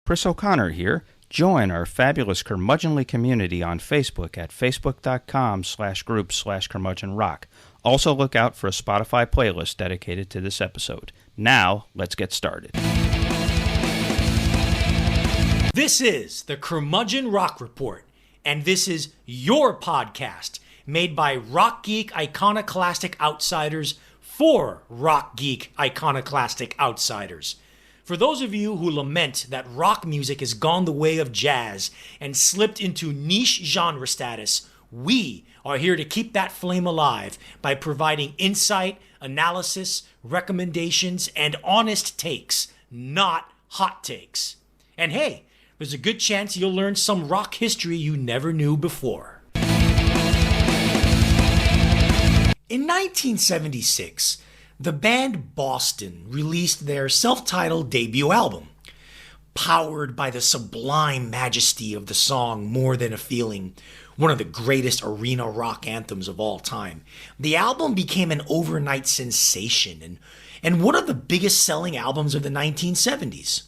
Chris O'Connor here. Join our fabulous curmudgeonly community on Facebook at facebook.com/group/curmudgeonrock. Also look out for a Spotify playlist dedicated to this episode. Now, let's get started. This is the Curmudgeon Rock Report, and this is your podcast made by rock geek iconoclastic outsiders for rock geek iconoclastic outsiders. For those of you who lament that rock music has gone the way of jazz and slipped into niche genre status, we are here to keep that flame alive by providing insight, analysis, recommendations, and honest takes, not hot takes. And hey, there's a good chance you'll learn some rock history you never knew before. In 1976, the band Boston released their self-titled debut album. Powered by the sublime majesty of the song More Than a Feeling, one of the greatest arena rock anthems of all time, the album became an overnight sensation and one of the biggest selling albums of the 1970s.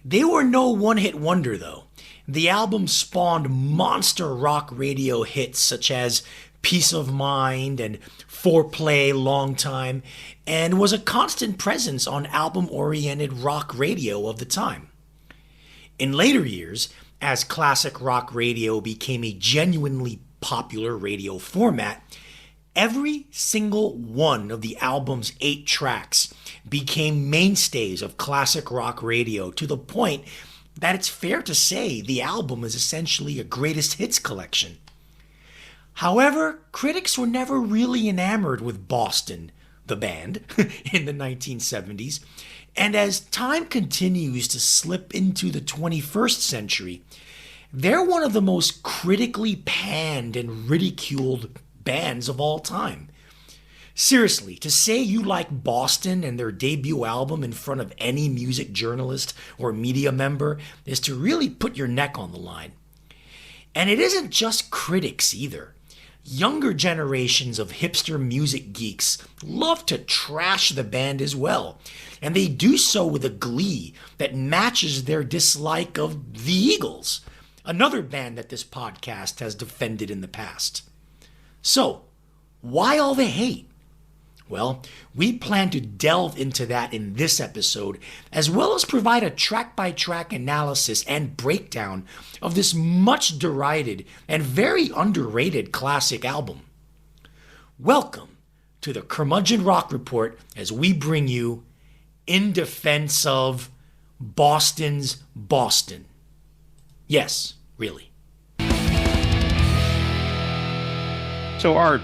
They were no one-hit wonder, though. The album spawned monster rock radio hits such as Peace of Mind and Foreplay Long Time, and was a constant presence on album-oriented rock radio of the time. In later years, as classic rock radio became a genuinely popular radio format, every single one of the album's 8 tracks became mainstays of classic rock radio to the point that it's fair to say the album is essentially a greatest hits collection. However, critics were never really enamored with Boston, the band, in the 1970s, and as time continues to slip into the 21st century, they're one of the most critically panned and ridiculed bands of all time. Seriously, to say you like Boston and their debut album in front of any music journalist or media member is to really put your neck on the line. And it isn't just critics either. Younger generations of hipster music geeks love to trash the band as well, and they do so with a glee that matches their dislike of the Eagles, another band that this podcast has defended in the past. So, why all the hate? Well, we plan to delve into that in this episode, as well as provide a track-by-track analysis and breakdown of this much derided and very underrated classic album. Welcome to the Curmudgeon Rock Report as we bring you In Defense of Boston's Boston. Yes, really. So, Art,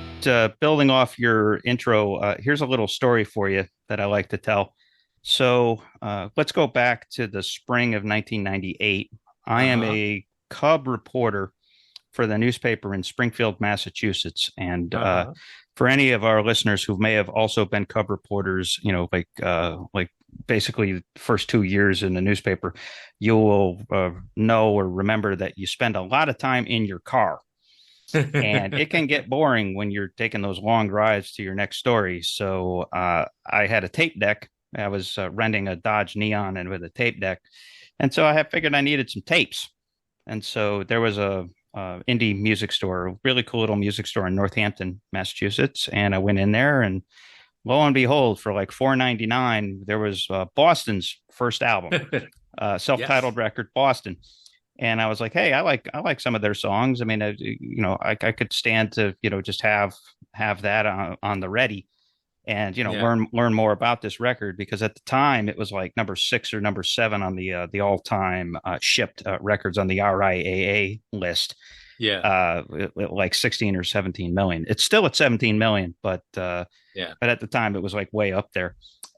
building off your intro, here's a little story for you that I like to tell. So let's go back to the spring of 1998. I am a cub reporter for the newspaper in Springfield, Massachusetts. And for any of our listeners who may have also been cub reporters, you know, like basically the first 2 years in the newspaper, you will know or remember that you spend a lot of time in your car. And it can get boring when you're taking those long drives to your next story. So I had a tape deck. I was renting a Dodge Neon and with a tape deck. And so I figured I needed some tapes. And so there was a indie music store, a really cool little music store in Northampton, Massachusetts. And I went in there and lo and behold, for like $4.99, there was Boston's first album, self-titled record, Boston. And I was like, hey, I like some of their songs. I mean, I could stand to, just have that on the ready and, learn more about this record, because at the time it was like number 6 or number 7 on the all-time shipped records on the RIAA list. Yeah. Like 16 or 17 million. It's still at 17 million, but but at the time it was like way up there.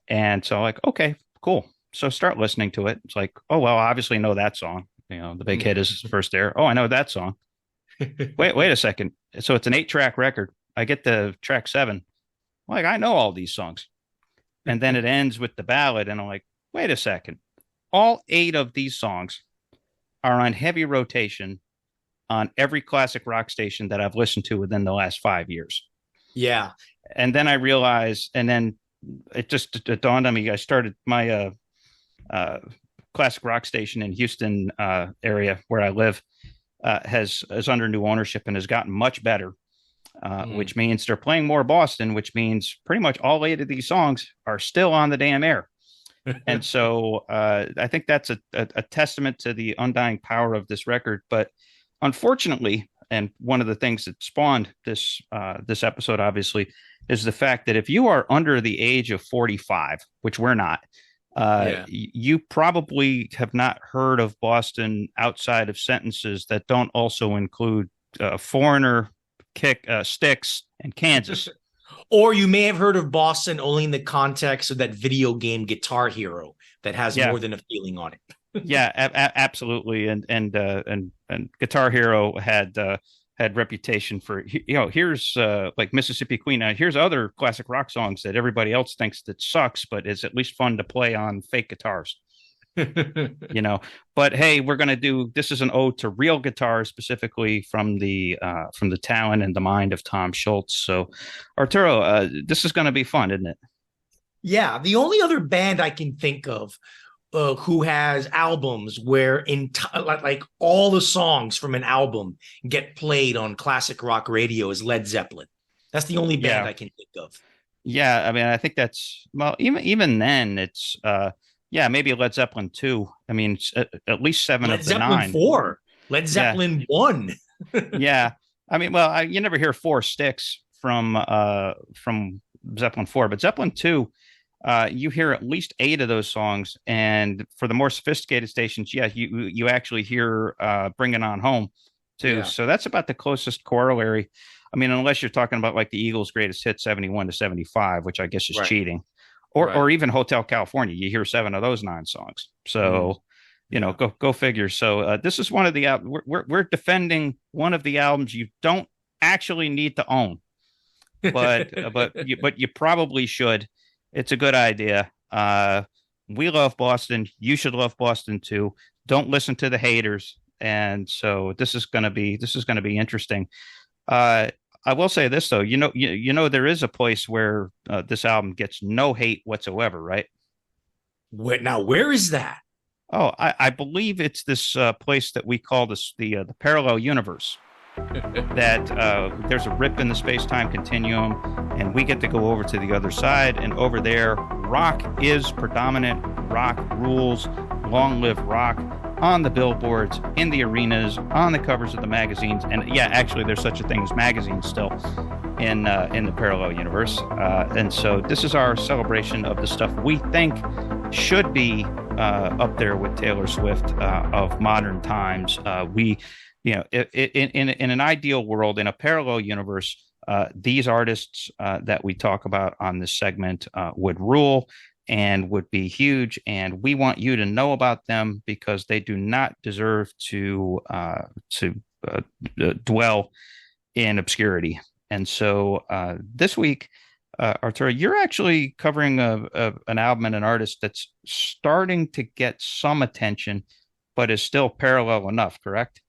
And so like, okay, cool. So start listening to it. It's like, oh, well, I obviously know that song. The big hit is first there. Oh, I know that song. Wait a second. So it's an 8-track record. I get to track 7. Like, I know all these songs. And then it ends with the ballad. And I'm like, wait a second. All 8 of these songs are on heavy rotation on every classic rock station that I've listened to within the last 5 years. Yeah. And then I realized, and then it dawned on me, I started my classic rock station in Houston area where I live has is under new ownership and has gotten much better. Which means they're playing more Boston, which means pretty much all 8 of these songs are still on the damn air. And so I think that's a testament to the undying power of this record. But unfortunately, and one of the things that spawned this episode, obviously, is the fact that if you are under the age of 45, which we're not, you probably have not heard of Boston outside of sentences that don't also include Foreigner, Sticks, and Kansas. Or you may have heard of Boston only in the context of that video game Guitar Hero that has more than a feeling on it. Yeah, absolutely. And Guitar Hero had reputation for, here's like Mississippi Queen. Now, here's other classic rock songs that everybody else thinks that sucks, but is at least fun to play on fake guitars. But hey, we're going to do, this is an ode to real guitars, specifically from the talent and the mind of Tom Schultz. So Arturo, this is going to be fun, isn't it? Yeah. The only other band I can think of who has albums where like all the songs from an album get played on classic rock radio is Led Zeppelin. That's the only band I can think of. Yeah. I mean, I think that's, well, even then it's, maybe Led Zeppelin 2. I mean, at least 7 Led of the Zeppelin 9. 4. Led Zeppelin 1. Yeah. I mean, well, you never hear 4 Sticks from Zeppelin 4, but Zeppelin 2, you hear at least 8 of those songs. And for the more sophisticated stations, you actually hear Bring It On Home too. Yeah. So that's about the closest corollary. I mean, unless you're talking about like the Eagles' greatest hit 71 to 75, which I guess is cheating. Or even Hotel California, you hear 7 of those 9 songs. So, go figure. So this is one of the we're defending one of the albums you don't actually need to own, but you probably should. It's a good idea. We love Boston. You should love Boston too. Don't listen to the haters. And so this is going to be interesting. I will say this though, there is a place where this album gets no hate whatsoever, right? Where is that? Oh, I believe it's this place that we call the parallel universe. That there's a rip in the space-time continuum, and we get to go over to the other side, and over there, rock is predominant. Rock rules. Long live rock. On the billboards, in the arenas, on the covers of the magazines, and actually, there's such a thing as magazines still in the parallel universe. And so, this is our celebration of the stuff we think should be up there with Taylor Swift of modern times. In an ideal world, in a parallel universe, these artists that we talk about on this segment would rule and would be huge, and we want you to know about them because they do not deserve to dwell in obscurity. And so this week, Arturo, you're actually covering an album and an artist that's starting to get some attention, but is still parallel enough, correct?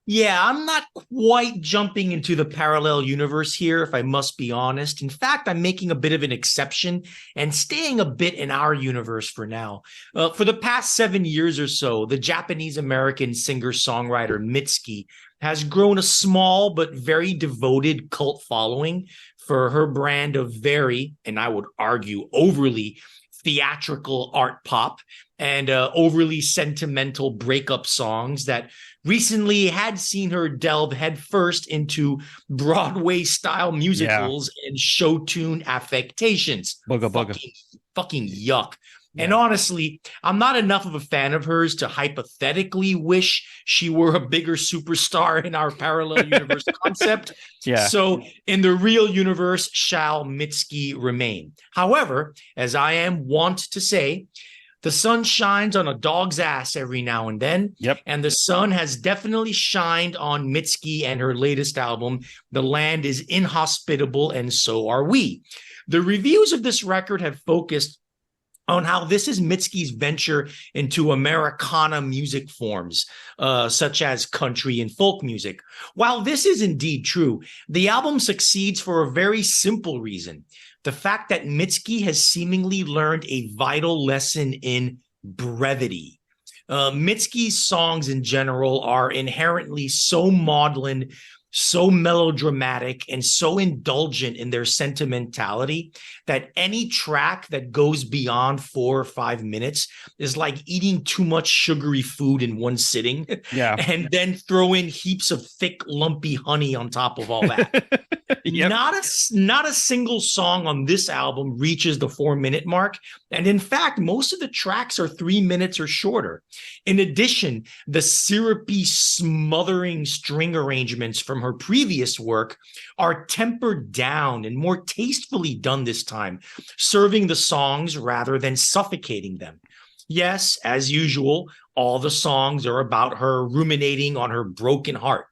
Yeah, I'm not quite jumping into the parallel universe here, if I must be honest. In fact, I'm making a bit of an exception and staying a bit in our universe for now. For the past 7 years or so, the Japanese-American singer-songwriter Mitski has grown a small but very devoted cult following for her brand of very, and I would argue overly, theatrical art pop and overly sentimental breakup songs that recently had seen her delve headfirst into Broadway-style musicals and show tune affectations. Fucking yuck. Yeah. And honestly, I'm not enough of a fan of hers to hypothetically wish she were a bigger superstar in our parallel universe concept. Yeah. So in the real universe shall Mitski remain. However, as I am wont to say, the sun shines on a dog's ass every now and then. Yep. And the sun has definitely shined on Mitski and her latest album, The Land is Inhospitable, and So Are We. The reviews of this record have focused on how this is Mitski's venture into Americana music forms, such as country and folk music. While this is indeed true, the album succeeds for a very simple reason. The fact that Mitski has seemingly learned a vital lesson in brevity. Mitski's songs in general are inherently so maudlin, so melodramatic, and so indulgent in their sentimentality that any track that goes beyond 4 or 5 minutes is like eating too much sugary food in one sitting Yeah. and then throw in heaps of thick, lumpy honey on top of all that. Yep. Not a single song on this album reaches the 4 minute mark. And in fact, most of the tracks are 3 minutes or shorter. In addition, the syrupy, smothering string arrangements from her previous work are tempered down and more tastefully done this time, serving the songs rather than suffocating them. Yes, as usual, all the songs are about her ruminating on her broken heart.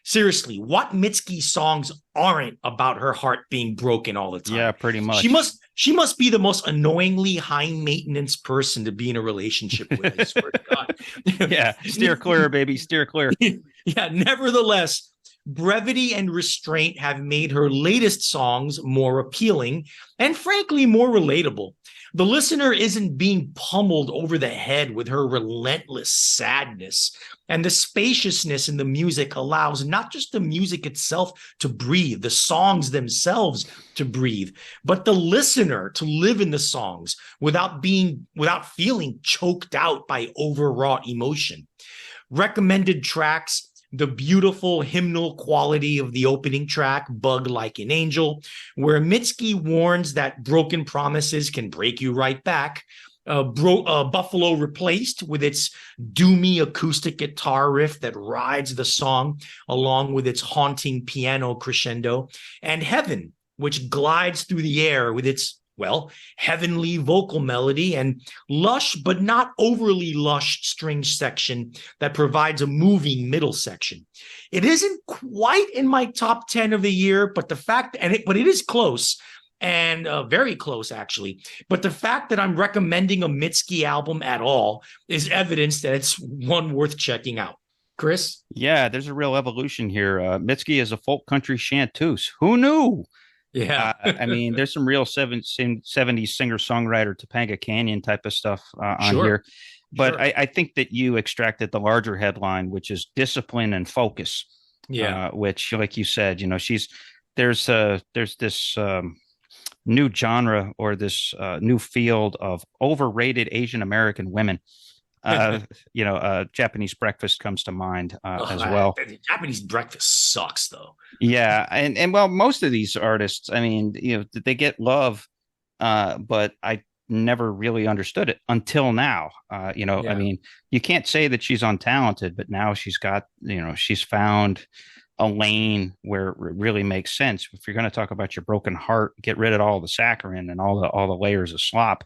Seriously, what Mitski songs aren't about her heart being broken all the Yeah, time? pretty She much. must she must be the most annoyingly high maintenance person to be in a relationship with. I swear to God. Yeah. Steer clear, baby. Steer clear. Yeah, nevertheless, brevity and restraint have made her latest songs more appealing and frankly more relatable. The listener isn't being pummeled over the head with her relentless sadness. And the spaciousness in the music allows not just the music itself to breathe, the songs themselves to breathe, but the listener to live in the songs without feeling choked out by overwrought emotion. Recommended tracks: the beautiful hymnal quality of the opening track, Bug Like an Angel, where Mitski warns that broken promises can break you right back. Buffalo Replaced, with its doomy acoustic guitar riff that rides the song along with its haunting piano crescendo. And Heaven, which glides through the air with its, well, heavenly vocal melody and lush but not overly lush string section that provides a moving middle section. It isn't quite in my top 10 of the year, but it is close, and very close actually. But the fact that I'm recommending a Mitski album at all is evidence that it's one worth checking out. Chris? Yeah, there's a real evolution here. Mitski is a folk country chanteuse. Who knew? Yeah. I mean, there's some real 70s singer-songwriter Topanga Canyon type of stuff on Sure. here. But Sure. I think that you extracted the larger headline, which is discipline and focus, Yeah. which, like you said, there's this new genre or this new field of overrated Asian American women. Japanese Breakfast comes to mind as well. Japanese breakfast sucks, though. Yeah, and well, most of these artists, I mean, they get love, but I never really understood it until now. I Yeah. mean, you can't say that she's untalented, but now she's found a lane where it really makes sense. If you're going to talk about your broken heart, get rid of all the saccharin and all the layers of slop.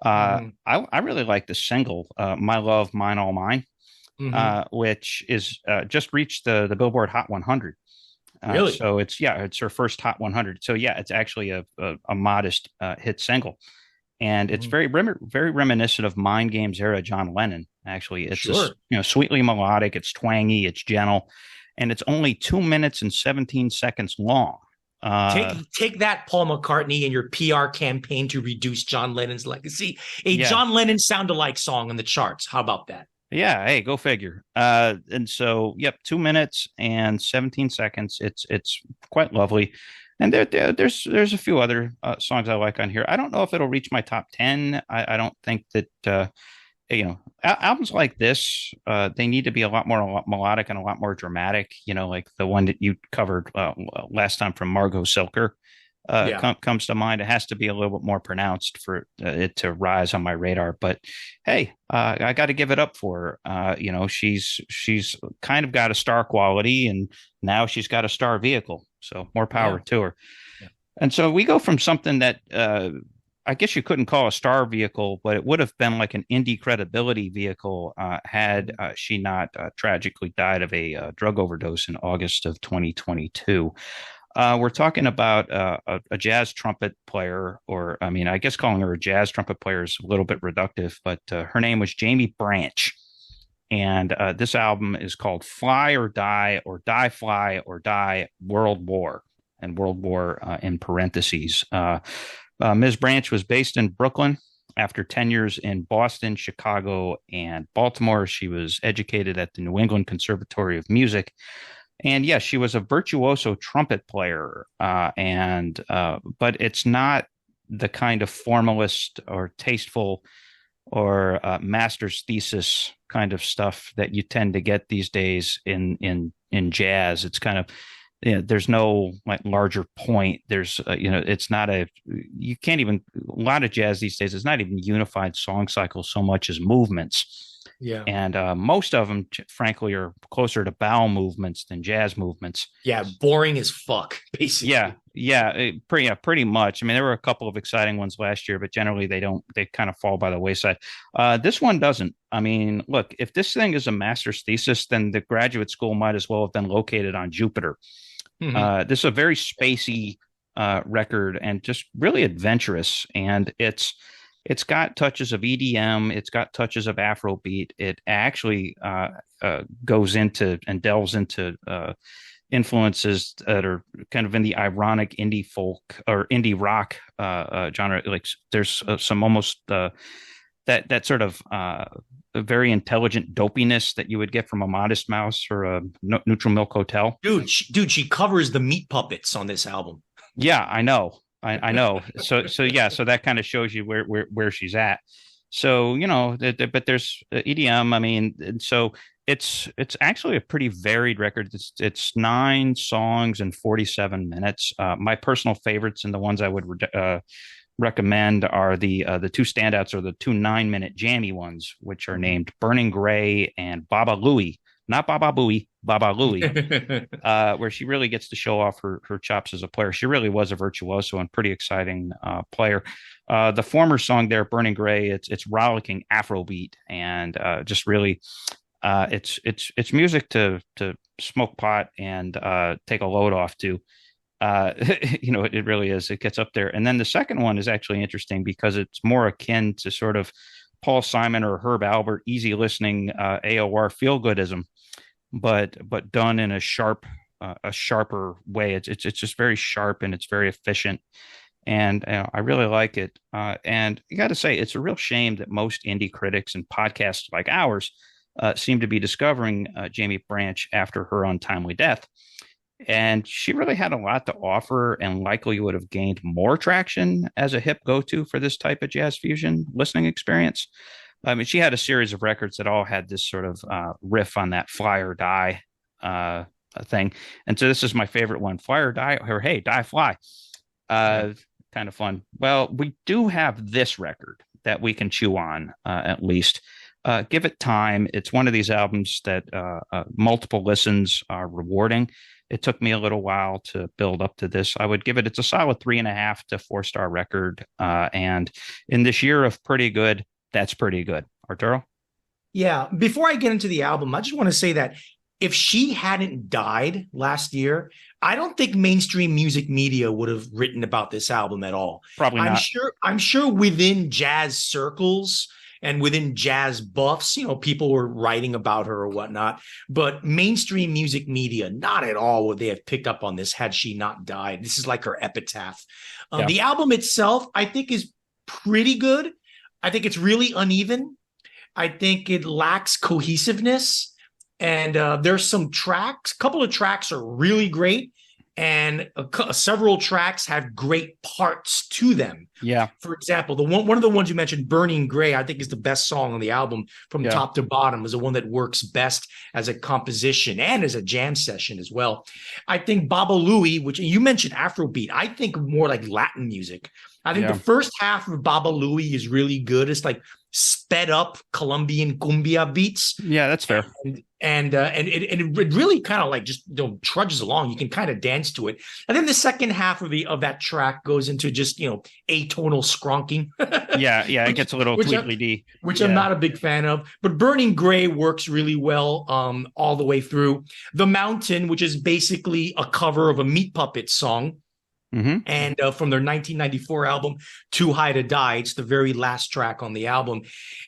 Mm-hmm. I really like the single, "My Love, Mine All Mine," Mm-hmm. which is just reached the Billboard Hot 100. Really? So it's her first Hot 100. So yeah, it's actually a modest hit single, and it's Mm-hmm. very reminiscent of Mind Games era John Lennon. Actually, it's Sure. sweetly melodic, it's twangy, it's gentle, and it's only 2 minutes and 17 seconds long. Take that, Paul McCartney, and your PR campaign to reduce John Lennon's legacy. A Yeah, John Lennon sound-alike song on the charts. How about that? yeah. Hey, go figure. And so yep, 2 minutes and 17 seconds. It's quite lovely. And there's a few other songs I like on here. I don't know if it'll reach my top 10. I don't think that albums like this, they need to be a lot more melodic and a lot more dramatic. Like the one that you covered last time from Margot Silker Yeah. comes to mind. It has to be a little bit more pronounced for it to rise on my radar. But hey, I got to give it up for her. She's kind of got a star quality, and now she's got a star vehicle. So more power Yeah. to her. Yeah. And so we go from something that I guess you couldn't call a star vehicle, but it would have been like an indie credibility vehicle had she not tragically died of a drug overdose in August of 2022. We're talking about a jazz trumpet player, or I mean, I guess calling her a jazz trumpet player is a little bit reductive, but her name was Jaimie Branch. And this album is called Fly or Die, or Die Fly or Die World War, and World War in parentheses. Ms. Branch was based in Brooklyn, After 10 years in Boston, Chicago, and Baltimore, she was educated at the New England Conservatory of Music. And yes, she was a virtuoso trumpet player, but it's not the kind of formalist or tasteful or master's thesis kind of stuff that you tend to get these days in jazz. It's kind of, there's no like larger point. There's it's not you can't even, a lot of jazz these days, it's not even unified song cycles so much as movements. Yeah. And most of them, frankly, are closer to bowel movements than jazz movements. Yeah, boring as fuck, basically. Pretty much. I mean, there were a couple of exciting ones last year, but generally they kind of fall by the wayside. This one doesn't. I mean, look, if this thing is a master's thesis, then the graduate school might as well have been located on Jupiter. This is a very spacey record and just really adventurous. And it's got touches of EDM. It's got touches of Afrobeat. It actually goes into and delves into influences that are kind of in the ironic indie folk or indie rock genre. Like there's some almost that sort of a very intelligent dopiness that you would get from a Modest Mouse or a Neutral Milk Hotel. She covers the Meat Puppets on this album. Yeah, I know. I know. So that kind of shows you where she's at. So, but there's EDM. I mean, and so it's actually a pretty varied record. It's 9 songs and 47 minutes. My personal favorites and the ones I would recommend are the 2 standouts are the 2 9-minute jammy ones, which are named Burning Gray and Baba Louie. Not Baba Booey, Baba Louie, where she really gets to show off her chops as a player. She really was a virtuoso and pretty exciting player. The former song there, Burning Gray, it's rollicking Afrobeat and just really, it's music to smoke pot and take a load off to. It really is. It gets up there. And then the second one is actually interesting because it's more akin to sort of Paul Simon or Herb Albert, easy listening AOR feel goodism, but done in a sharper way. It's just very sharp and it's very efficient, and I really like it. And you got to say, it's a real shame that most indie critics and podcasts like ours seem to be discovering Jaimie Branch after her untimely death. And she really had a lot to offer and likely would have gained more traction as a hip go-to for this type of jazz fusion listening experience. I mean, she had a series of records that all had this sort of riff on that fly or die thing. And so this is my favorite one, Fly or Die, or Hey, Die Fly. Kind of fun. Well, we do have this record that we can chew on at least. Give it time. It's one of these albums that multiple listens are rewarding. It took me a little while to build up to this. I would give it's a solid 3.5 to 4-star record. And in this year of pretty good, that's pretty good. Arturo? Yeah. Before I get into the album, I just want to say that if she hadn't died last year, I don't think mainstream music media would have written about this album at all. Probably not. I'm sure within jazz circles and within jazz buffs, people were writing about her or whatnot. But mainstream music media, not at all would they have picked up on this had she not died. This is like her epitaph. The album itself, I think, is pretty good. I think it's really uneven. I think it lacks cohesiveness. And there's some tracks, a couple of tracks are really great. And several tracks have great parts to them. Yeah. For example, one of the ones you mentioned, Burning Gray, I think is the best song on the album from top to bottom, is the one that works best as a composition and as a jam session as well. I think Baba Louie, which you mentioned Afrobeat, I think more like Latin music. I think the first half of Baba Louie is really good. It's like sped up Colombian cumbia beats. Yeah, that's fair. And it really kind of like just trudges along. You can kind of dance to it. And then the second half of that track goes into just atonal skronking. It gets a little tweedly-dee. Which I'm not a big fan of. But Burning Gray works really well all the way through. The Mountain, which is basically a cover of a Meat Puppets song. Mm-hmm. And from their 1994 album, Too High to Die, it's the very last track on the album.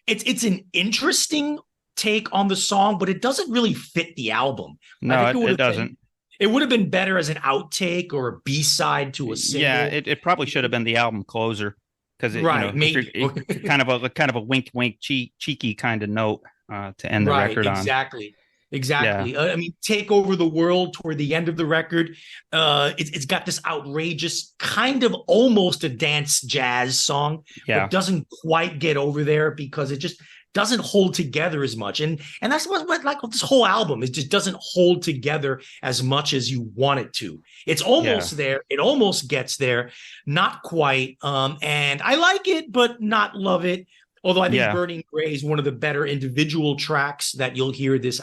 It's an interesting take on the song, but it doesn't really fit the album. No, it doesn't. It would have been better as an outtake or a B-side to a single. Yeah, it probably should have been the album closer. because Right, if you're maybe. kind of a wink wink cheeky kind of note to end the Right, record on. exactly. Yeah, Exactly. I mean, take over the world toward the end of the record. It's got this outrageous kind of almost a dance jazz song, but yeah, doesn't quite get over there because it just doesn't hold together as much. And that's what like this whole album, it just doesn't hold together as much as you want it to. It's yeah, almost there. It almost gets there, not quite. And I like it, but not love it. Although I think yeah, Burning Gray is one of the better individual tracks that you'll hear this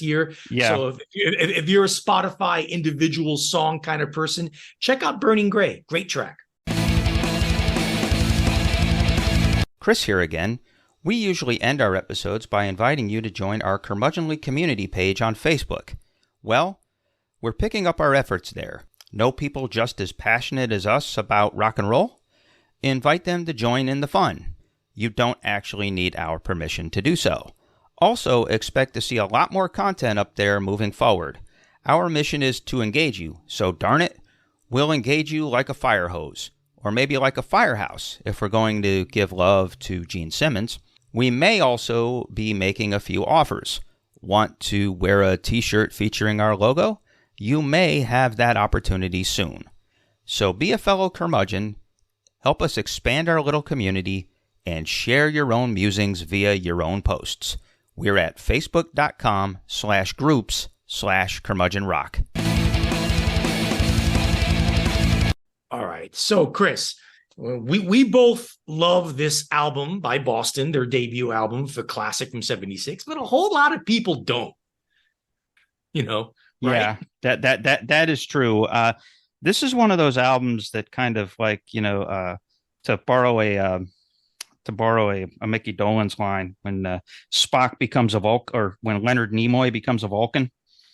year. yeah. So if you're a Spotify individual song kind of person, check out Burning Gray. Great track. Chris here again. We usually end our episodes by inviting you to join our Curmudgeonly community page on Facebook. Well, we're picking up our efforts there. Know people just as passionate as us about rock and roll? Invite them to join in the fun. You don't actually need our permission to do so. Also, expect to see a lot more content up there moving forward. Our mission is to engage you, so darn it, we'll engage you like a fire hose, or maybe like a firehouse if we're going to give love to Gene Simmons. We may also be making a few offers. Want to wear a t-shirt featuring our logo? You may have that opportunity soon. So be a fellow curmudgeon, help us expand our little community, and share your own musings via your own posts. We're at facebook.com/groups/curmudgeonrock. All right. So, Chris, we both love this album by Boston, their debut album, the classic from '76, but a whole lot of people don't, right? Yeah, that is true. This is one of those albums that kind of like, to borrow a Mickey Dolenz line, when Spock becomes a Vulcan, or when Leonard Nimoy becomes a Vulcan,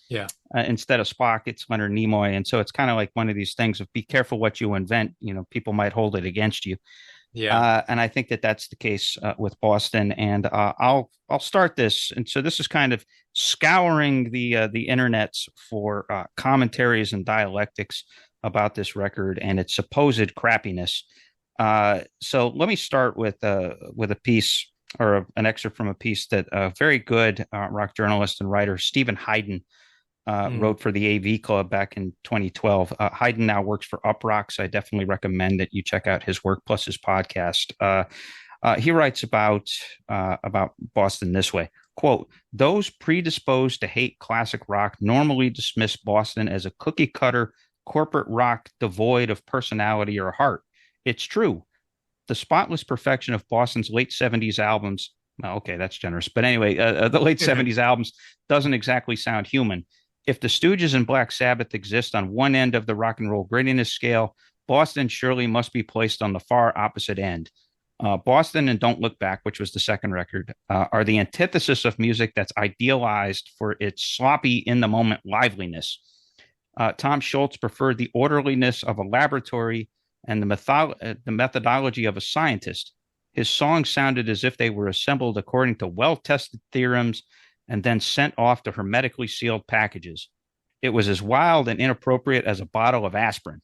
Yeah. instead of Spock, it's Leonard Nimoy. And so it's kind of like one of these things of be careful what you invent. People might hold it against you. Yeah. And I think that that's the case with Boston. And I'll start this. And so this is kind of scouring the internets for commentaries and dialectics about this record and its supposed crappiness. So let me start with a piece, or an excerpt from a piece that a very good rock journalist and writer Stephen Hayden wrote for the AV Club back in 2012. Hayden now works for Uprock, so I definitely recommend that you check out his work plus his podcast. He writes about Boston this way. Quote, those predisposed to hate classic rock normally dismiss Boston as a cookie cutter corporate rock devoid of personality or heart. It's true. The spotless perfection of Boston's late 70s albums, well, okay, that's generous. But anyway, the late 70s albums doesn't exactly sound human. If the Stooges and Black Sabbath exist on one end of the rock and roll grittiness scale, Boston surely must be placed on the far opposite end. Boston and Don't Look Back, which was the second record, are the antithesis of music that's idealized for its sloppy, in-the-moment liveliness. Tom Schultz preferred the orderliness of a laboratory and the methodology of a scientist. His songs sounded as if they were assembled according to well-tested theorems and then sent off to hermetically sealed packages. It was as wild and inappropriate as a bottle of aspirin,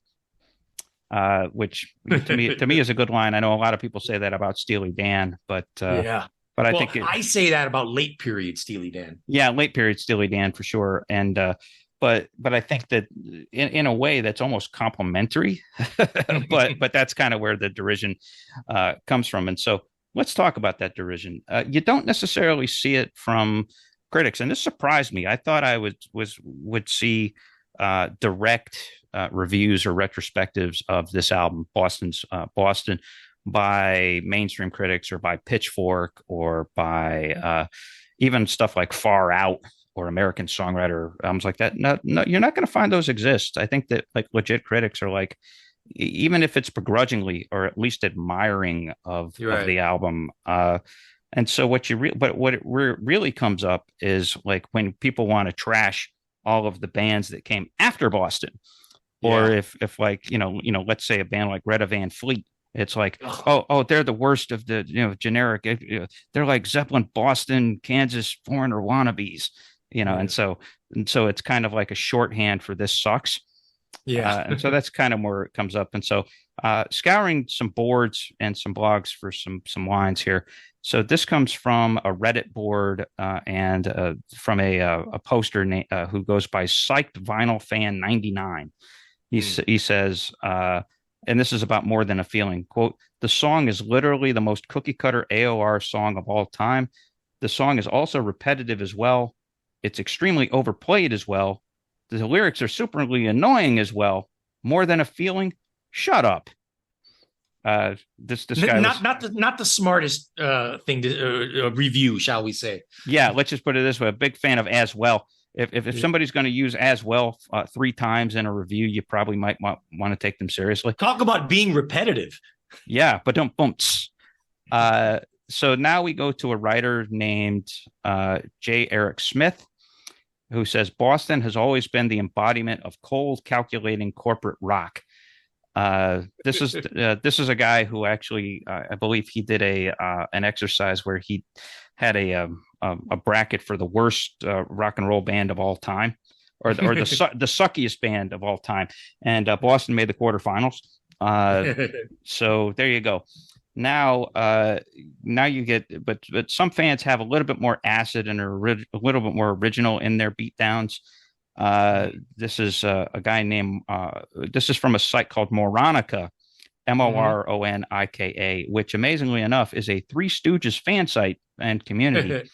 which to me is a good line. I know a lot of people say that about Steely Dan, but Yeah. but I Well, think I say that about late period Steely Dan. yeah, late period Steely Dan for sure. And but I think that in a way that's almost complimentary, but that's kind of where the derision comes from. And so let's talk about that derision. You don't necessarily see it from critics, and this surprised me. I thought I would see direct reviews or retrospectives of this album, Boston, by mainstream critics or by Pitchfork or by even stuff like Far Out or American Songwriter albums like that. No, you're not going to find those exist. I think that like legit critics are like, even if it's begrudgingly or at least admiring of the album. And so what it really comes up is like when people want to trash all of the bands that came after Boston, or if like, let's say a band like Greta Van Fleet, it's like, oh, they're the worst of the, generic, they're like Zeppelin, Boston, Kansas, Foreigner wannabes, and so it's kind of like a shorthand for this sucks. Yeah. And so that's kind of where it comes up. And so scouring some boards and some blogs for some lines here. So this comes from a Reddit board and from a poster who goes by Psyched Vinyl Fan 99. Hmm. He says, and this is about more than a feeling. Quote, the song is literally the most cookie cutter AOR song of all time. The song is also repetitive as well. It's extremely overplayed as well. The lyrics are superly annoying as well. More than a feeling. Shut up. This guy was, Not the smartest thing to review, shall we say? yeah. Let's just put it this way: a big fan of as well. If Yeah. somebody's going to use as well 3 times in a review, you probably might want to take them seriously. Talk about being repetitive. Yeah, but don't bumps. Uh, so now we go to a writer named J. Eric Smith, who says Boston has always been the embodiment of cold, calculating corporate rock. This is a guy who actually, I believe, he did an exercise where he had a bracket for the worst rock and roll band of all time, or the suckiest band of all time, and Boston made the quarterfinals. So there you go. Now, now you get, but some fans have a little bit more acid and are a little bit more original in their beatdowns. This is a guy named. This is from a site called Moronica, Moronika, which amazingly enough is a Three Stooges fan site and community.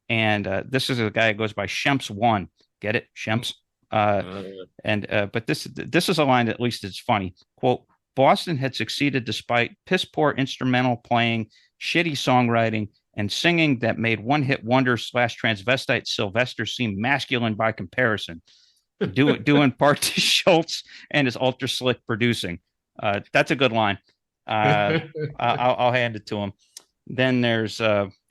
And this is a guy who goes by Shemps1. Get it, Shemps. But this is a line that at least it's funny. Quote: Boston had succeeded despite piss poor instrumental playing, shitty songwriting, and singing that made one-hit wonder / transvestite Sylvester seem masculine by comparison, due in part to Schultz and his ultra slick producing. That's a good line. I'll hand it to him. Then there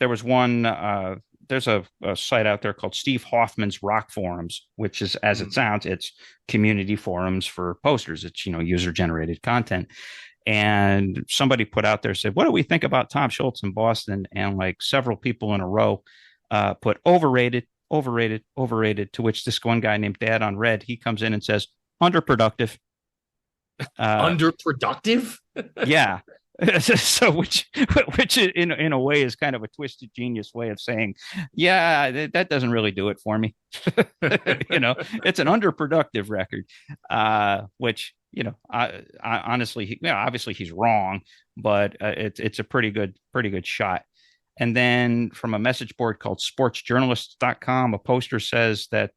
was one. There's a site out there called Steve Hoffman's Rock Forums, which is, as it sounds, it's community forums for posters. It's, user generated content. And somebody put out there, said, what do we think about Tom Schultz in Boston? And like several people in a row put overrated, overrated, overrated, to which this one guy named Dad on Red, he comes in and says, underproductive. Underproductive? Yeah. So which in a way is kind of a twisted genius way of saying, yeah, that doesn't really do it for me. It's an underproductive record, which, I honestly, obviously he's wrong, but it's a pretty good shot. And then from a message board called sportsjournalists.com, a poster says that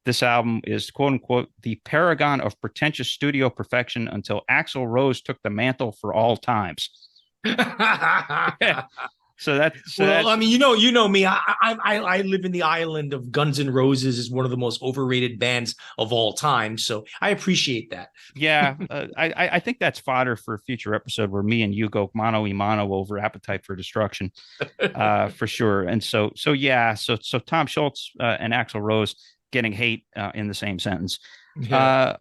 this album is, quote unquote, the paragon of pretentious studio perfection until Axl Rose took the mantle for all times. I mean, you know me. I live in the island of Guns N' Roses is one of the most overrated bands of all time. So I appreciate that. Yeah, I think that's fodder for a future episode where me and you go mano y mano over Appetite for Destruction, for sure. And so Tom Schultz and Axl Rose getting hate in the same sentence. Yeah.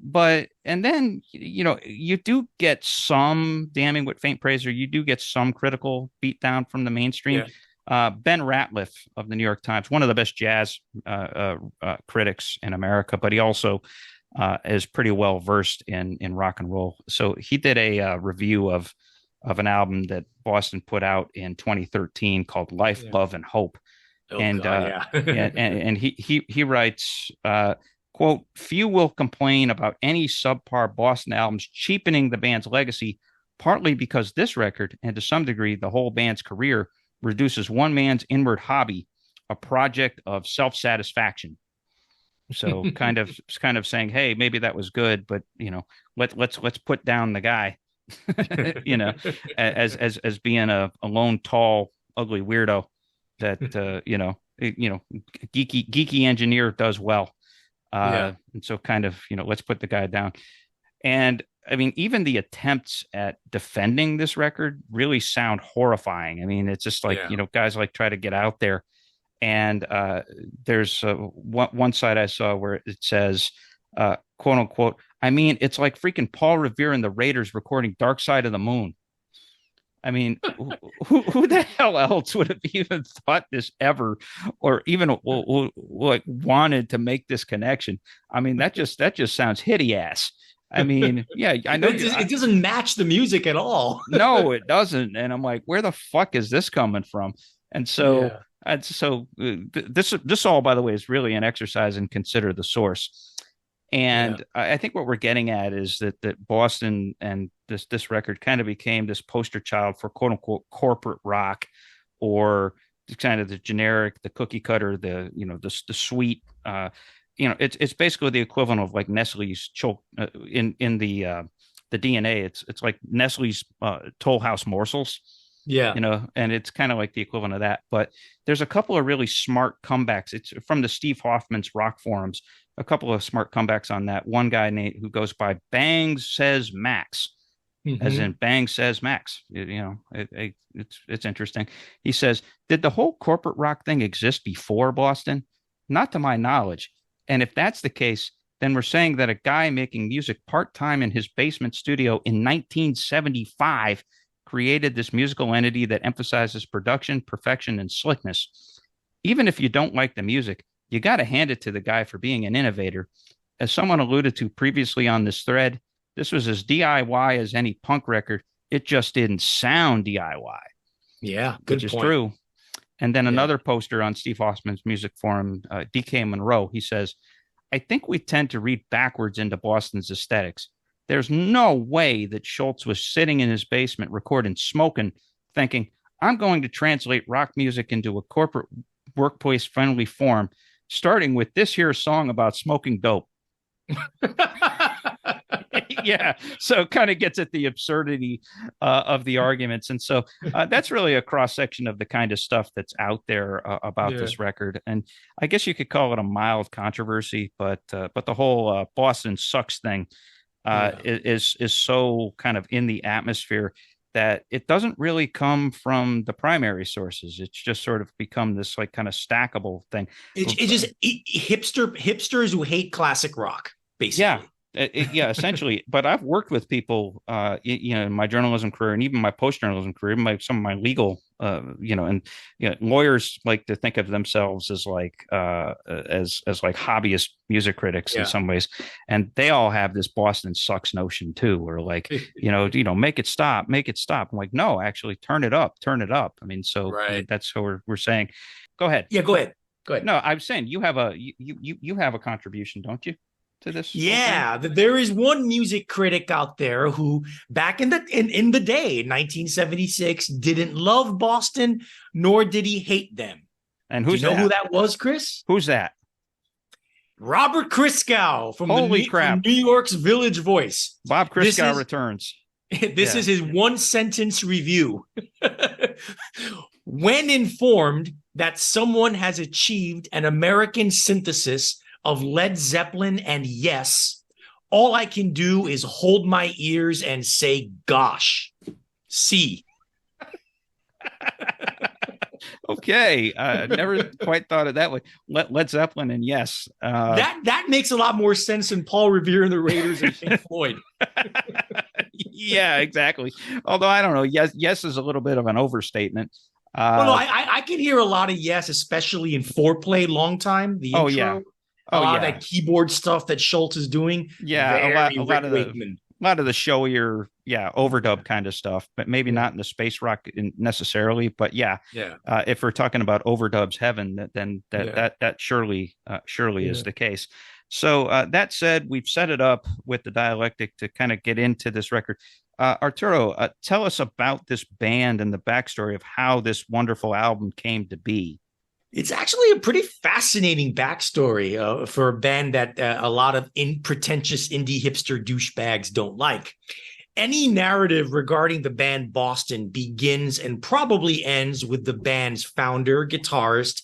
And then, you do get some damning with faint praise, or you do get some critical beatdown from the mainstream. Yeah. Ben Ratliff of the New York Times, one of the best jazz critics in America, but he also is pretty well versed in rock and roll. So he did a review of an album that Boston put out in 2013 called Life, Love, and Hope. Oh, And God, yeah. and he writes, quote, few will complain about any subpar Boston albums cheapening the band's legacy, partly because this record, and to some degree the whole band's career, reduces one man's inward hobby, a project of self-satisfaction. So kind of saying, hey, maybe that was good, but let's put down the guy, as being a lone, tall, ugly weirdo that geeky engineer does well. And so kind of, let's put the guy down. And I mean, even the attempts at defending this record really sound horrifying. I mean, it's just like, guys like try to get out there. And there's one side I saw where it says, quote unquote, I mean, it's like freaking Paul Revere and the Raiders recording Dark Side of the Moon. I mean, who the hell else would have even thought this ever, or even like wanted to make this connection? I mean, that just sounds hideous. I mean, yeah, I know It doesn't match the music at all. no, it doesn't. And I'm like, where the fuck is this coming from? And so, Yeah. this all, by the way, is really an exercise in consider the source. Yeah. And I think what we're getting at is that Boston and this record kind of became this poster child for quote unquote corporate rock, or kind of the generic, the cookie cutter, the sweet. It's basically the equivalent of like Nestle's in the DNA. It's like Nestle's Toll House morsels, Yeah. and it's kind of like the equivalent of that. But there's a couple of really smart comebacks. It's from the Steve Hoffman's rock forums. A couple of smart comebacks on that. One guy who goes by Bangs Says Max, as in Hmm. Bang Says Max. It's interesting. He says, "Did the whole corporate rock thing exist before Boston? Not to my knowledge. And if that's the case, then we're saying that a guy making music part time in his basement studio in 1975 created this musical entity that emphasizes production, perfection, and slickness. Even if you don't like the music, you got to hand it to the guy for being an innovator. As someone alluded to previously on this thread, this was as DIY as any punk record. It just didn't sound DIY, Yeah. which Good is point. true." And then Yeah. another poster on Steve Hoffman's music forum, DK Monroe, he says, "I think we tend to read backwards into Boston's aesthetics. There's no way that Schultz was sitting in his basement recording Smoking, thinking, I'm going to translate rock music into a corporate workplace friendly form, starting with this here song about smoking dope." Yeah, so it kind of gets at the absurdity of the arguments. And so that's really a cross section of the kind of stuff that's out there about Yeah. this record. And I guess you could call it a mild controversy, but the whole Boston sucks thing Yeah. is so kind of in the atmosphere that it doesn't really come from the primary sources. It's just sort of become this like kind of stackable thing. Hipsters who hate classic rock, Yeah, basically. yeah, essentially. But I've worked with people, in my journalism career and even my post journalism career, some of my legal, and lawyers like to think of themselves as like as like hobbyist music critics in Yeah. some ways, and they all have this Boston sucks notion too, or like make it stop, make it stop. I'm like, no, actually, turn it up, turn it up. I mean, so Right. that's what we're saying. Go ahead. Yeah. Go ahead. Go ahead. No, I'm saying you have a contribution, don't you, to this whole thing? Yeah, there is one music critic out there who, back in the day, 1976, didn't love Boston, nor did he hate them. And Do you who's know who that? that was, Chris? Who's that? Robert Christgau from Holy from crap. New York's Village Voice. Bob This Christgau is returns. this Yeah. is his one sentence review. When informed that someone has achieved an American synthesis of Led Zeppelin and Yes, all I can do is hold my ears and say, gosh. See. Okay. Never quite thought of that way. Led Zeppelin and Yes. That makes a lot more sense than Paul Revere and the Raiders and Pink Floyd. Yeah, exactly. Although I don't know. Yes is a little bit of an overstatement. Well, no, I can hear a lot of Yes, especially in Foreplay Long Time, the Oh intro. yeah. A Oh lot of yeah. that keyboard stuff that Schultz is doing. Yeah, Very a lot Rick of the Wakeman. a lot of the showier, yeah, overdub kind of stuff, but maybe Yeah. not in the space rock necessarily. But yeah, Yeah. if we're talking about overdubs heaven, then Yeah. that surely is Yeah. the case. So that said, we've set it up with the dialectic to kind of get into this record. Arturo, tell us about this band and the backstory of how this wonderful album came to be. It's actually a pretty fascinating backstory for a band that a lot of pretentious indie hipster douchebags don't like. Any narrative regarding the band Boston begins and probably ends with the band's founder, guitarist,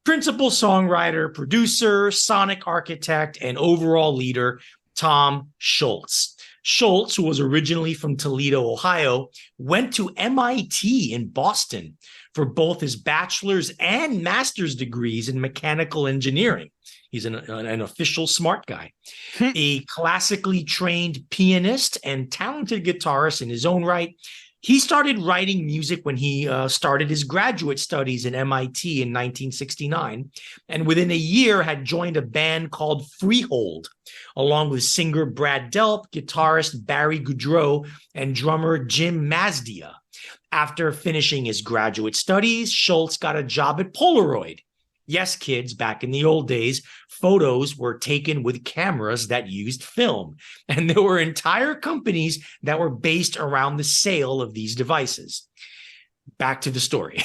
principal songwriter, producer, sonic architect, and overall leader, Tom Schultz. Schultz, who was originally from Toledo, Ohio, went to MIT in Boston for both his bachelor's and master's degrees in mechanical engineering. He's an official smart guy, a classically trained pianist and talented guitarist in his own right. He started writing music when he started his graduate studies in MIT in 1969, and within a year had joined a band called Freehold, along with singer Brad Delp, guitarist Barry Goudreau, and drummer Jim Mazdia. After finishing his graduate studies, Schultz got a job at Polaroid. Yes, kids, back in the old days, photos were taken with cameras that used film, and there were entire companies that were based around the sale of these devices. Back to the story.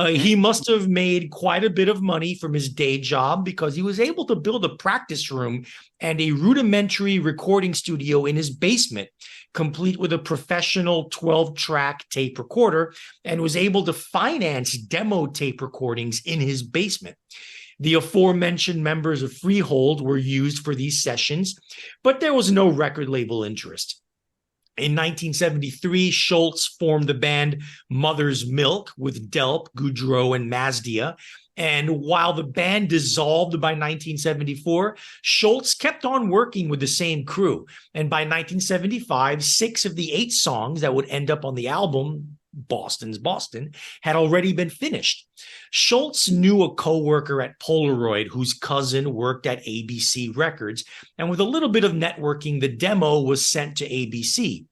He must have made quite a bit of money from his day job because he was able to build a practice room and a rudimentary recording studio in his basement, complete with a professional 12-track tape recorder, and was able to finance demo tape recordings in his basement. The aforementioned members of Freehold were used for these sessions, but there was no record label interest. In 1973, Schultz formed the band Mother's Milk with Delp, Goudreau, and Mazdia. And while the band dissolved by 1974, Schultz kept on working with the same crew. And by 1975, 6 of the 8 songs that would end up on the album, Boston's Boston, had already been finished. Schultz knew a co-worker at Polaroid whose cousin worked at ABC Records, and with a little bit of networking, the demo was sent to ABC.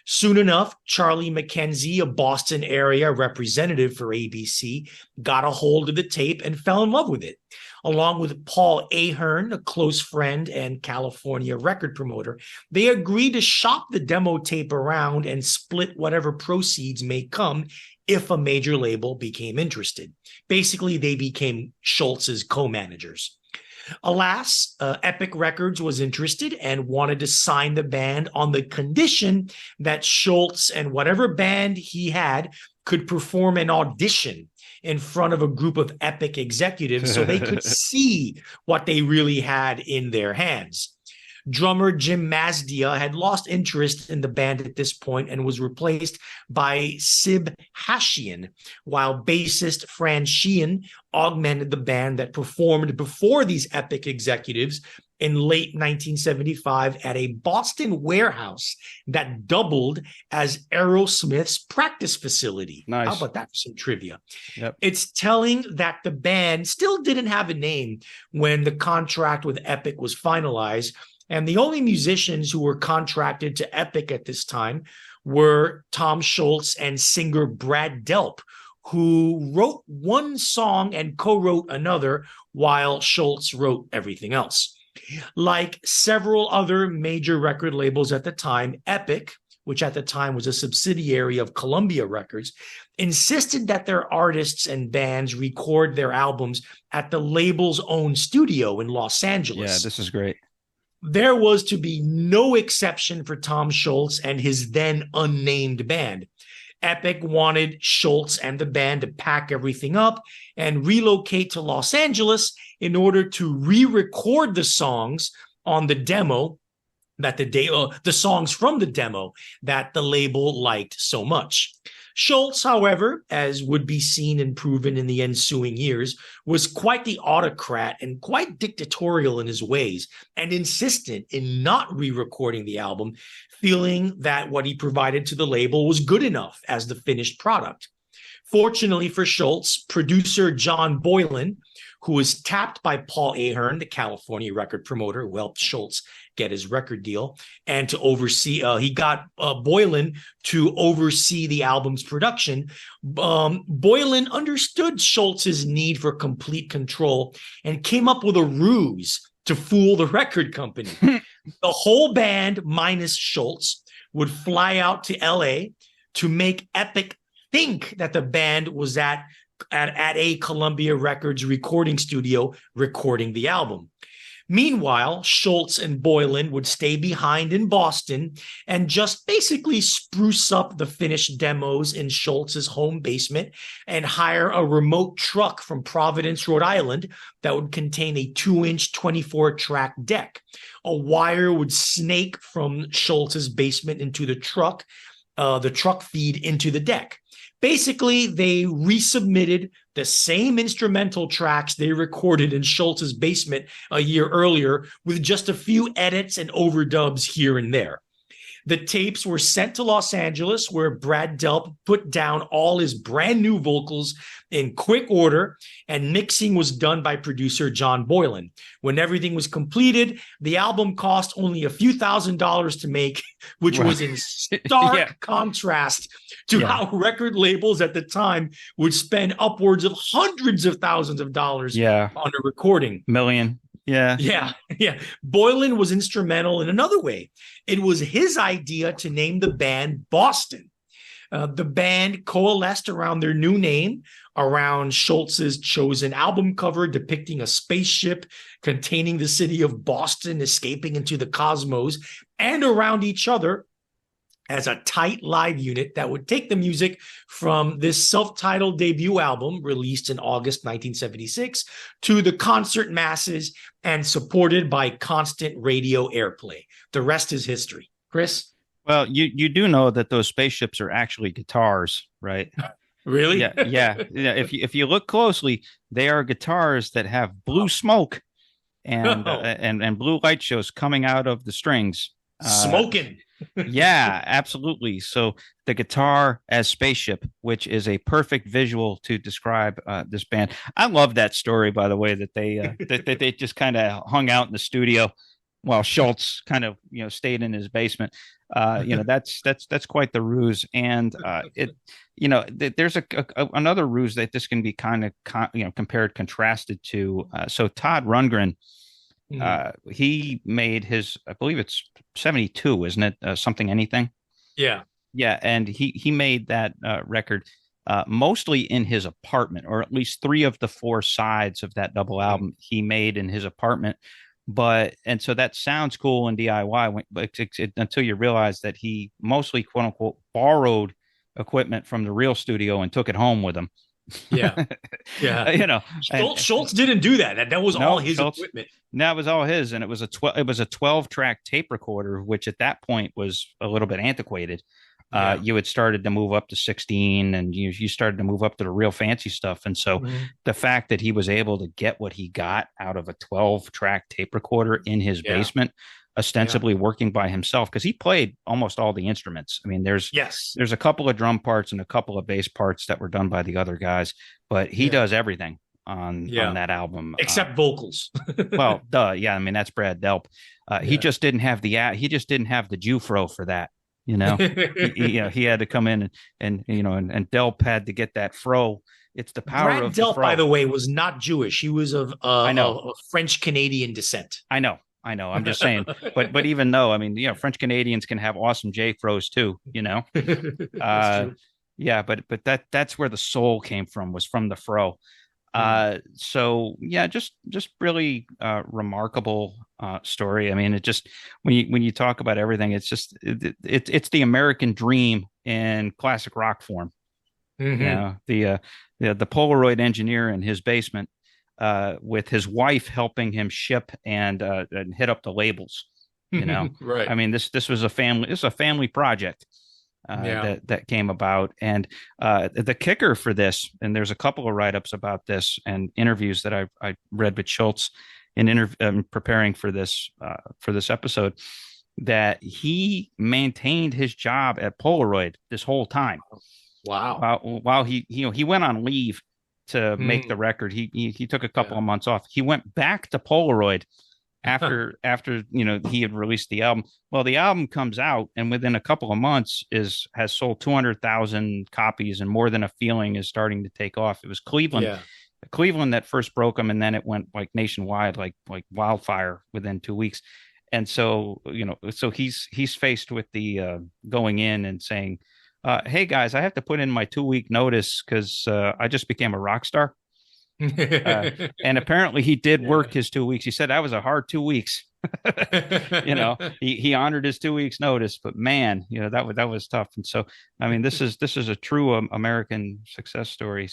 Soon enough, Charlie McKenzie, a Boston area representative for ABC, got a hold of the tape and fell in love with it. Along with Paul Ahern, a close friend and California record promoter, they agreed to shop the demo tape around and split whatever proceeds may come if a major label became interested. Basically, they became Schultz's co-managers. Alas, Epic Records was interested and wanted to sign the band on the condition that Schultz and whatever band he had could perform an audition in front of a group of Epic executives so they could see what they really had in their hands. Drummer Jim Mazdia had lost interest in the band at this point and was replaced by Sib Hashian, while bassist Fran Sheehan augmented the band that performed before these Epic executives in late 1975 at a Boston warehouse that doubled as Aerosmith's practice facility. Nice. How about that for some trivia? Yep. It's telling that the band still didn't have a name when the contract with Epic was finalized, and the only musicians who were contracted to Epic at this time were Tom Schultz and singer Brad Delp, who wrote one song and co-wrote another, while Schultz wrote everything else. Like several other major record labels at the time, Epic, which at the time was a subsidiary of Columbia Records, insisted that their artists and bands record their albums at the label's own studio in Los Angeles. Yeah, this is great. There was to be no exception for Tom Schultz and his then unnamed band. Epic wanted Schultz and the band to pack everything up and relocate to Los Angeles in order to re-record the songs on the demo that the songs from the demo that the label liked so much. Schultz, however, as would be seen and proven in the ensuing years, was quite the autocrat and quite dictatorial in his ways and insistent in not re-recording the album, feeling that what he provided to the label was good enough as the finished product. Fortunately for Schultz, producer John Boylan, who was tapped by Paul Ahern, the California record promoter who helped Schultz get his record deal, and to oversee, he got Boylan to oversee the album's production. Boylan understood Schultz's need for complete control and came up with a ruse to fool the record company. The whole band, minus Schultz, would fly out to LA to make Epic think that the band was at a Columbia Records recording studio recording the album. Meanwhile, Schultz and Boylan would stay behind in Boston and just basically spruce up the finished demos in Schultz's home basement and hire a remote truck from Providence, Rhode Island that would contain a 2-inch 24-track deck. A wire would snake from Schultz's basement into the truck feed into the deck. Basically, they resubmitted the same instrumental tracks they recorded in Schultz's basement a year earlier with just a few edits and overdubs here and there. The tapes were sent to Los Angeles, where Brad Delp put down all his brand new vocals in quick order, and mixing was done by producer John Boylan. When everything was completed, the album cost only a few $1,000s to make, which was in stark contrast to how record labels at the time would spend upwards of hundreds of thousands of dollars on a recording. Million. Yeah. Boylan was instrumental in another way. It was his idea to name the band Boston. The band coalesced around their new name, around Schultz's chosen album cover depicting a spaceship containing the city of Boston escaping into the cosmos, and around each other as a tight live unit that would take the music from this self-titled debut album released in August 1976 to the concert masses and supported by constant radio airplay. The rest is history. Chris? Well, you do know that those spaceships are actually guitars, right? Really? Yeah. If you look closely, they are guitars that have blue smoke and blue light shows coming out of the strings. Smoking. Yeah, absolutely. So the guitar as spaceship, which is a perfect visual to describe this band. I love that story, by the way, that they just kind of hung out in the studio while Schultz kind of stayed in his basement. That's quite the ruse. And there's another ruse that this can be kind of compared, contrasted to. So Todd Rundgren. He made his, I believe it's 72, isn't it? Something Anything. Yeah. And he made that record mostly in his apartment, or at least 3 of the 4 sides of that double album he made in his apartment. And so that sounds cool in DIY, until you realize that he mostly, quote unquote, borrowed equipment from the real studio and took it home with him. Yeah. Schultz didn't do that. That was all his equipment. That was all his, and it was a 12-track tape recorder, which at that point was a little bit antiquated. You had started to move up to 16, and you started to move up to the real fancy stuff. And so the fact that he was able to get what he got out of a 12-track tape recorder in his basement, ostensibly working by himself, because he played almost all the instruments. I mean, there's a couple of drum parts and a couple of bass parts that were done by the other guys, but he does everything on that album except vocals. Well, duh, yeah. I mean, that's Brad Delp. He just didn't have the Jufro for that. He had to come in and Delp had to get that fro. It's the power Brad of Delp, the fro. By the way, was not Jewish. He was of French Canadian descent. I know. I'm just saying, but even though, I mean, French Canadians can have awesome J-Fros too, but that's where the soul came from, was from the fro. So yeah, just really remarkable story. I mean, it just, when you talk about everything, it's just it's the American dream in classic rock form. The Polaroid engineer in his basement, with his wife helping him ship and hit up the labels. Right. I mean, this was a family project. That came about. And the kicker for this, and there's a couple of write-ups about this and interviews that I read with Schultz in preparing for this episode, that he maintained his job at Polaroid this whole time. Wow. While he went on leave to make the record, he took a couple of months off. He went back to Polaroid after he had released the album. Well, the album comes out, and within a couple of months has sold 200,000 copies, and More Than a Feeling is starting to take off. It was Cleveland that first broke them, and then it went like nationwide, like wildfire within 2 weeks. And so he's faced with the going in and saying, hey guys, I have to put in my 2-week notice because I just became a rock star. And apparently he did work his 2 weeks. He said that was a hard 2 weeks. He honored his 2 weeks notice, but man, that was tough. And so, I mean, this is a true American success story.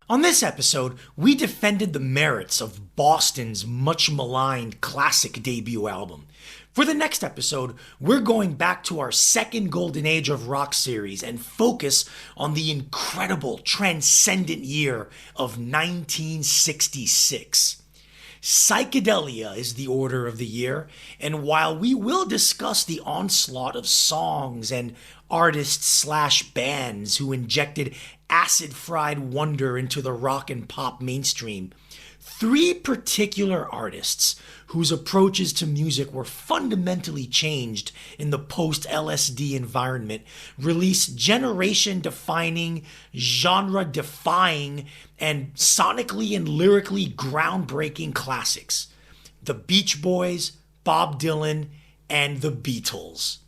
On this episode, we defended the merits of Boston's much maligned classic debut album. For the next episode, we're going back to our second Golden Age of Rock series and focus on the incredible, transcendent year of 1966. Psychedelia is the order of the year, and while we will discuss the onslaught of songs and artists slash bands who injected acid fried wonder into the rock and pop mainstream, three particular artists whose approaches to music were fundamentally changed in the post LSD environment released generation defining, genre defying, and sonically and lyrically groundbreaking classics: the Beach Boys, Bob Dylan, and the Beatles.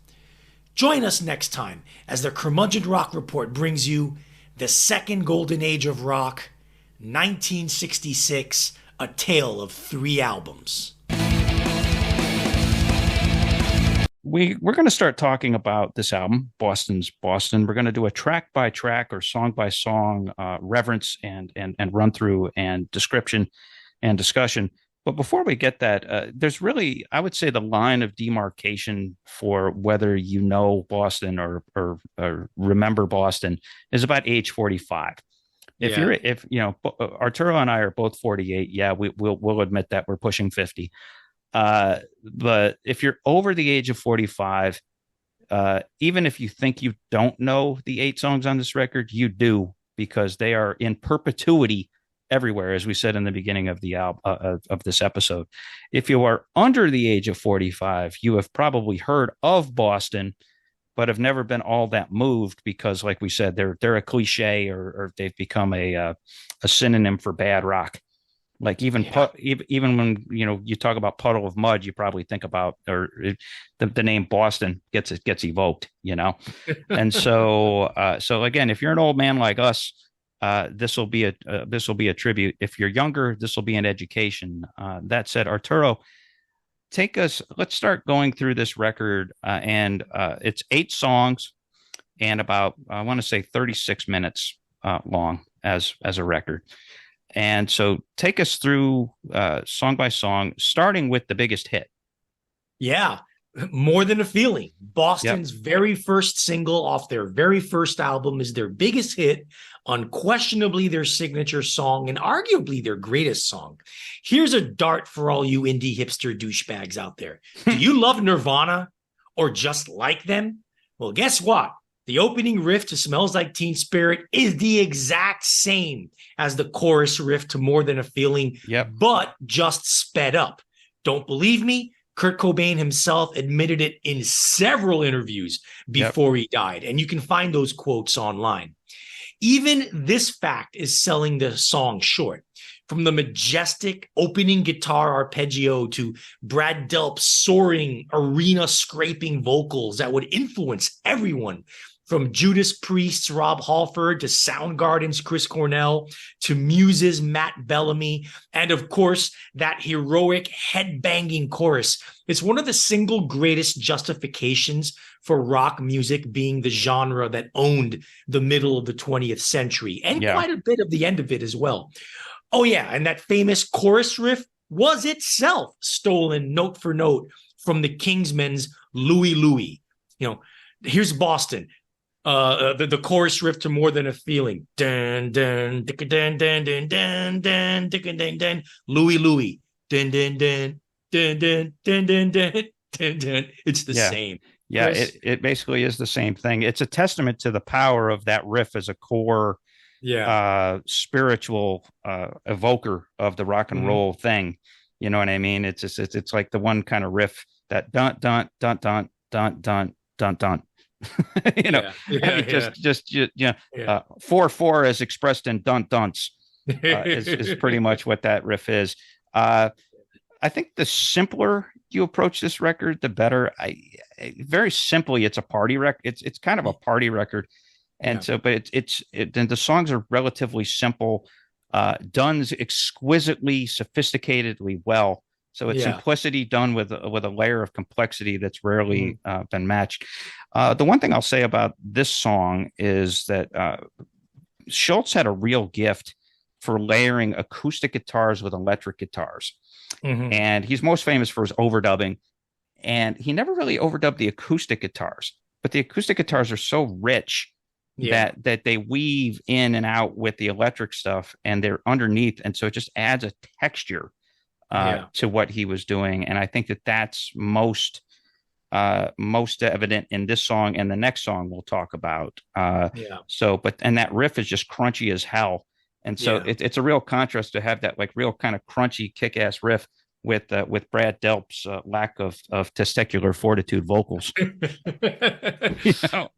Join us next time as the Curmudgeon Rock Report brings you the second golden age of rock, 1966, A Tale of Three Albums. We're going to start talking about this album, Boston's Boston. We're going to do a track by track or song by song reverence and run through and description and discussion. But before we get that, there's really, I would say, the line of demarcation for whether you know Boston or remember Boston is about age 45. If Arturo and I are both 48, yeah, we'll admit that we're pushing 50. But if you're over the age of 45, even if you think you don't know the 8 songs on this record, you do, because they are in perpetuity everywhere, as we said in the beginning of the album of this episode. If you are under the age of 45, you have probably heard of Boston, but have never been all that moved because, like we said, they're a cliche or they've become a synonym for bad rock. Like even when you talk about Puddle of Mud, you probably think about the name Boston gets evoked, and so again, if you're an old man like us, this will be a tribute. If you're younger, this will be an education. That said, Arturo, let's start going through this record, and it's 8 songs and about, I want to say, 36 minutes long as a record. And so take us through song by song, starting with the biggest hit. Yeah, More Than a Feeling. Boston's very first single off their very first album is their biggest hit, unquestionably their signature song, and arguably their greatest song. Here's a dart for all you indie hipster douchebags out there. Do you love Nirvana or just like them? Well, guess what? The opening riff to Smells Like Teen Spirit is the exact same as the chorus riff to More Than a Feeling, but just sped up. Don't believe me? Kurt Cobain himself admitted it in several interviews before he died, and you can find those quotes online. Even this fact is selling the song short. From the majestic opening guitar arpeggio to Brad Delp's soaring, arena-scraping vocals that would influence everyone, from Judas Priest's Rob Halford to Soundgarden's Chris Cornell to Muse's Matt Bellamy, and of course, that heroic head-banging chorus. It's one of the single greatest justifications for rock music being the genre that owned the middle of the 20th century, and quite a bit of the end of it as well. Oh yeah, and that famous chorus riff was itself stolen note for note from the Kingsmen's Louie Louie. Here's Boston. The chorus riff to More Than a Feeling. Dun dun dun dun dun dun dun dun dun dun. Louie Louie. Dun dun dun dun dun dun dun dun dun. It's the same. Yeah, it basically is the same thing. It's a testament to the power of that riff as a core spiritual evoker of the rock and roll thing. You know what I mean? It's like the one kind of riff that dun dun dun dun dun dun dun dun. 4/4 as expressed in dun dunce is pretty much what that riff is. I think the simpler you approach this record, the better. Very simply, it's a party record. It's kind of a party record, and but then the songs are relatively simple, done exquisitely, sophisticatedly well. So it's simplicity done with a layer of complexity that's rarely been matched. The one thing I'll say about this song is that Schultz had a real gift for layering acoustic guitars with electric guitars. And he's most famous for his overdubbing. And he never really overdubbed the acoustic guitars, but the acoustic guitars are so rich that they weave in and out with the electric stuff, and they're underneath. And so it just adds a texture Yeah. to what he was doing, and I think that that's most evident in this song and the next song we'll talk about. Yeah. And that riff is just crunchy as hell, and so Yeah. it's a real contrast to have that like real kind of crunchy kick-ass riff with Brad Delp's lack of testicular fortitude vocals. You know?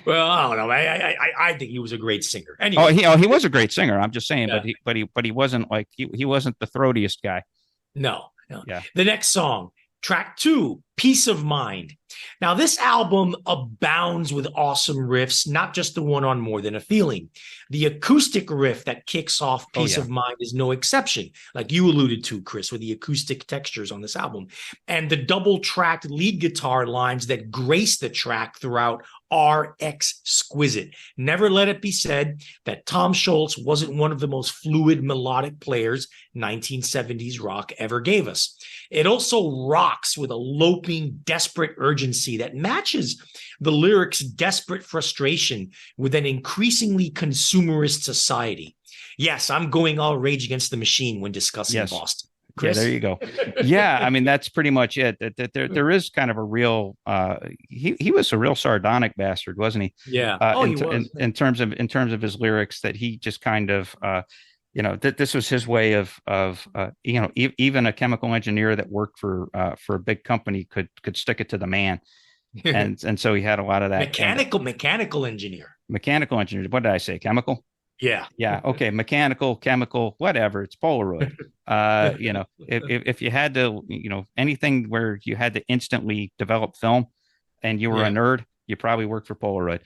Well, I don't know. I think he was a great singer. Oh, Anyway, he was a great singer. I'm just saying, yeah. but he wasn't like he wasn't the throatiest guy. No, no. Yeah. The next song, track two, Peace of Mind. Now, this album abounds with awesome riffs, not just the one on More Than a Feeling. The acoustic riff that kicks off Oh Peace yeah. of Mind is no exception, like you alluded to, Chris, with the acoustic textures on this album. And the double tracked lead guitar lines that grace the track throughout are exquisite. Never let it be said that Tom Scholz wasn't one of the most fluid melodic players 1970s rock ever gave us. It also rocks with a loping, desperate urgency that matches the lyrics' desperate frustration with an increasingly consumerist society. Yes, I'm going all Rage Against the Machine when discussing Yes. Boston. Yeah, Chris? there you go. Yeah, I mean that's pretty much it. There is kind of a real he was a real sardonic bastard, wasn't he? Yeah. Oh, he was. In terms of his lyrics, that he just kind of this was his way of even a chemical engineer that worked for a big company could stick it to the man, and so he had a lot of that Mechanical engineer. mechanical engineer. What did I say? Chemical? Yeah. Yeah. Okay. Mechanical, chemical, whatever. It's Polaroid. If you had to, anything where you had to instantly develop film and you were a nerd, you probably worked for Polaroid.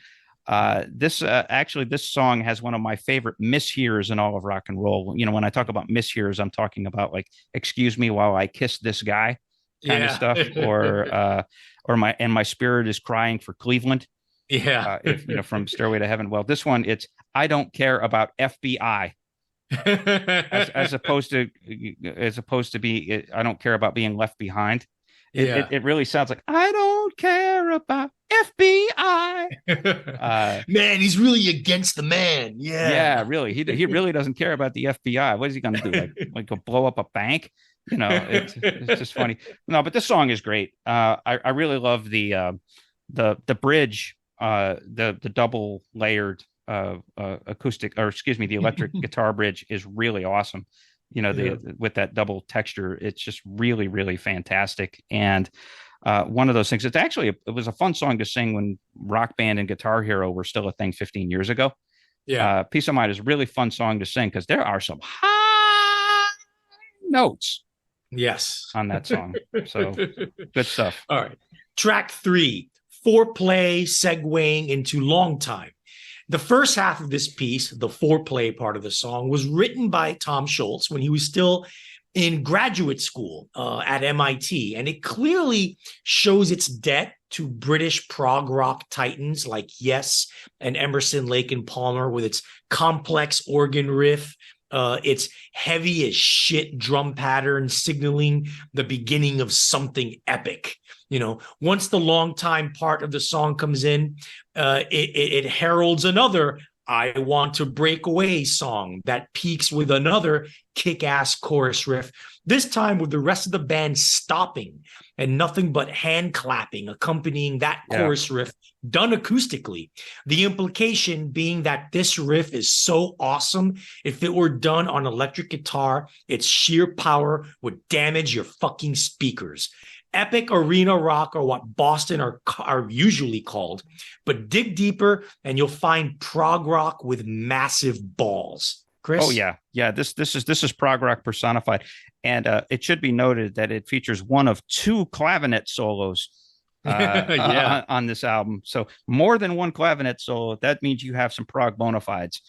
This song has one of my favorite mishears in all of rock and roll. When I talk about mishears, I'm talking about like, excuse me while I kiss this guy kind of stuff, or my spirit is crying for Cleveland. Yeah. From Stairway to Heaven. Well, this one, it's I don't care about FBI, as opposed to be I don't care about being left behind. It really sounds like I don't care about FBI. Man, he's really against the man. Yeah, really. He really doesn't care about the FBI. What is he going to do? Like go blow up a bank? It's just funny. No, but this song is great. I really love the bridge, the double layered acoustic, or excuse me, the electric guitar bridge is really awesome. With that double texture, it's just really, really fantastic. And one of those things. It was a fun song to sing when Rock Band and Guitar Hero were still a thing 15 years ago. Yeah. Peace of Mind is a really fun song to sing because there are some high notes. Yes. On that song. So good stuff. All right. Track three, foreplay segueing into Long Time. The first half of this piece, the foreplay part of the song, was written by Tom Scholz when he was still in graduate school at MIT. And it clearly shows its debt to British prog rock titans like Yes and Emerson, Lake and Palmer with its complex organ riff, its heavy as shit drum pattern signaling the beginning of something epic. Once the Long Time part of the song comes in, it heralds another I Want to Break Away song that peaks with another kick-ass chorus riff, this time with the rest of the band stopping and nothing but hand clapping accompanying that chorus riff done acoustically. The implication being that this riff is so awesome, if it were done on electric guitar, its sheer power would damage your fucking speakers. Epic arena rock are what Boston are usually called, but dig deeper and you'll find prog rock with massive balls. Chris? Oh yeah. This is prog rock personified, and it should be noted that it features one of two clavinet solos on this album. So more than one clavinet solo. That means you have some prog bona fides.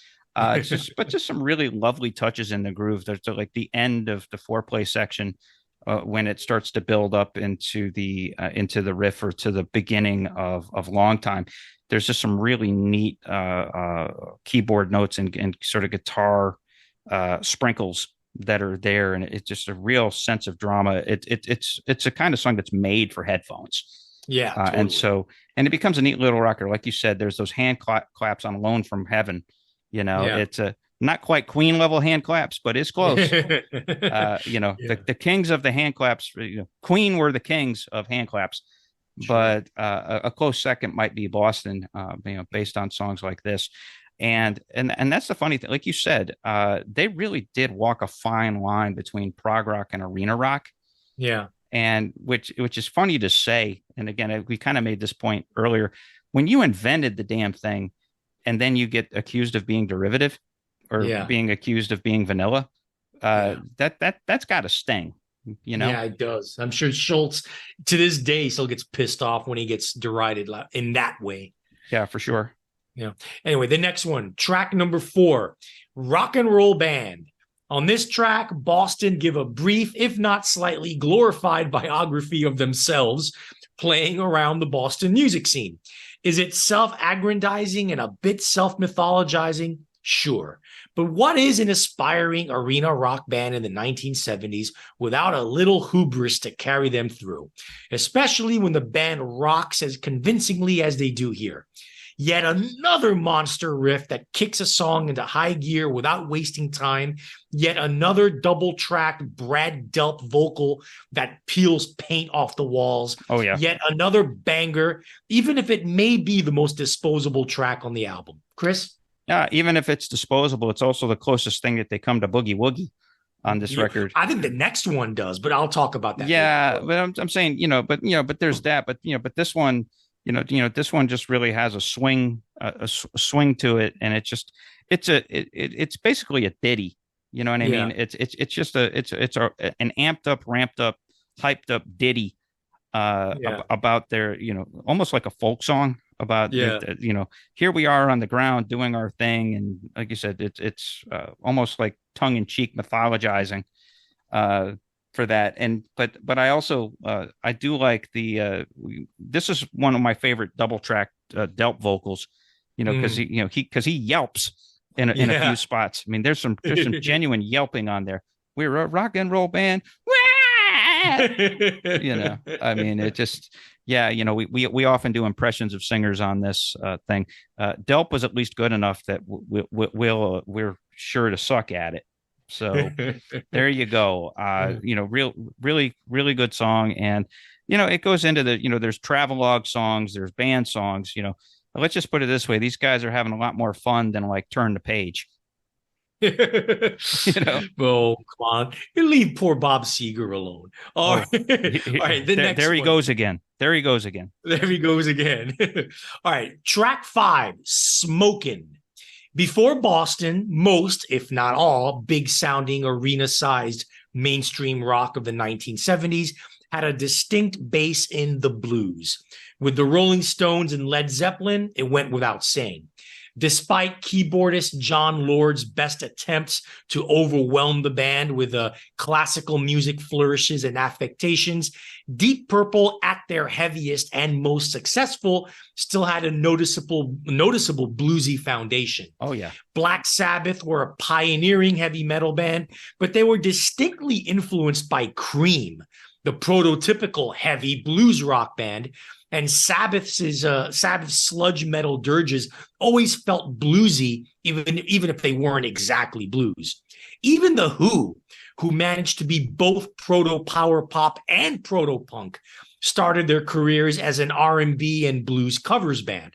Just some really lovely touches in the groove. There's like the end of the foreplay section. When it starts to build up into the riff or to the beginning of Long Time, there's just some really neat keyboard notes and sort of guitar sprinkles that are there, and it's just a real sense of drama. It's a kind of song that's made for headphones. Yeah, totally. And it becomes a neat little rocker, like you said. There's those hand claps on "Alone from Heaven." not quite Queen level hand claps, but it's close. Yeah, The kings of the hand claps, Queen were the kings of hand claps, sure. but a close second might be Boston, based on songs like this. And that's the funny thing. Like you said, they really did walk a fine line between prog rock and arena rock, Yeah. and which is funny to say. And again, we kind of made this point earlier. When you invented the damn thing, and then you get accused of being derivative or Yeah. being accused of being vanilla, Yeah. that's got to sting, you know? Yeah, it does. I'm sure Schultz to this day still gets pissed off when he gets derided in that way. Yeah, for sure. Yeah. Anyway, the next one, track number 4, Rock and Roll Band. On this track, Boston give a brief, if not slightly glorified biography of themselves playing around the Boston music scene. Is it self-aggrandizing and a bit self-mythologizing? Sure. But what is an aspiring arena rock band in the 1970s without a little hubris to carry them through, especially when the band rocks as convincingly as they do here? Yet another monster riff that kicks a song into high gear without wasting time. Yet another double-tracked Brad Delp vocal that peels paint off the walls. Oh yeah. Yet another banger, even if it may be the most disposable track on the album. Chris? Yeah, even if it's disposable, it's also the closest thing that they come to Boogie Woogie on this record. I think the next one does, but I'll talk about that. Yeah, later. but I'm saying, but there's that, but this one, this one just really has a swing, a swing to it, and it's basically a ditty. You know what I mean? It's just an amped up, ramped up, hyped up ditty about their, almost like a folk song about, here we are on the ground doing our thing. And like you said, it's almost like tongue in cheek mythologizing for that. But I also, I do like this is one of my favorite double track Delp vocals, because he yelps in a few spots. I mean, there's some genuine yelping on there. We're a rock and roll band. I mean, it just, we often do impressions of singers on this thing. Delp was at least good enough that we're sure to suck at it. So there you go. Really good song. And, it goes into there's travelogue songs, there's band songs, let's just put it this way. These guys are having a lot more fun than like Turn the Page. Oh, come on. You leave poor Bob Seger alone. All right. There he goes again. There he goes again. All right. Track 5, Smokin'. Before Boston, most, if not all, big-sounding, arena-sized mainstream rock of the 1970s had a distinct base in the blues. With the Rolling Stones and Led Zeppelin, it went without saying. Despite keyboardist John Lord's best attempts to overwhelm the band with classical music flourishes and affectations, Deep Purple, at their heaviest and most successful, still had a noticeable bluesy foundation. Oh, yeah. Black Sabbath were a pioneering heavy metal band, but they were distinctly influenced by Cream, the prototypical heavy blues rock band. And Sabbath's sludge metal dirges always felt bluesy, even if they weren't exactly blues. Even The Who managed to be both proto-power pop and proto-punk, started their careers as an R&B and blues covers band.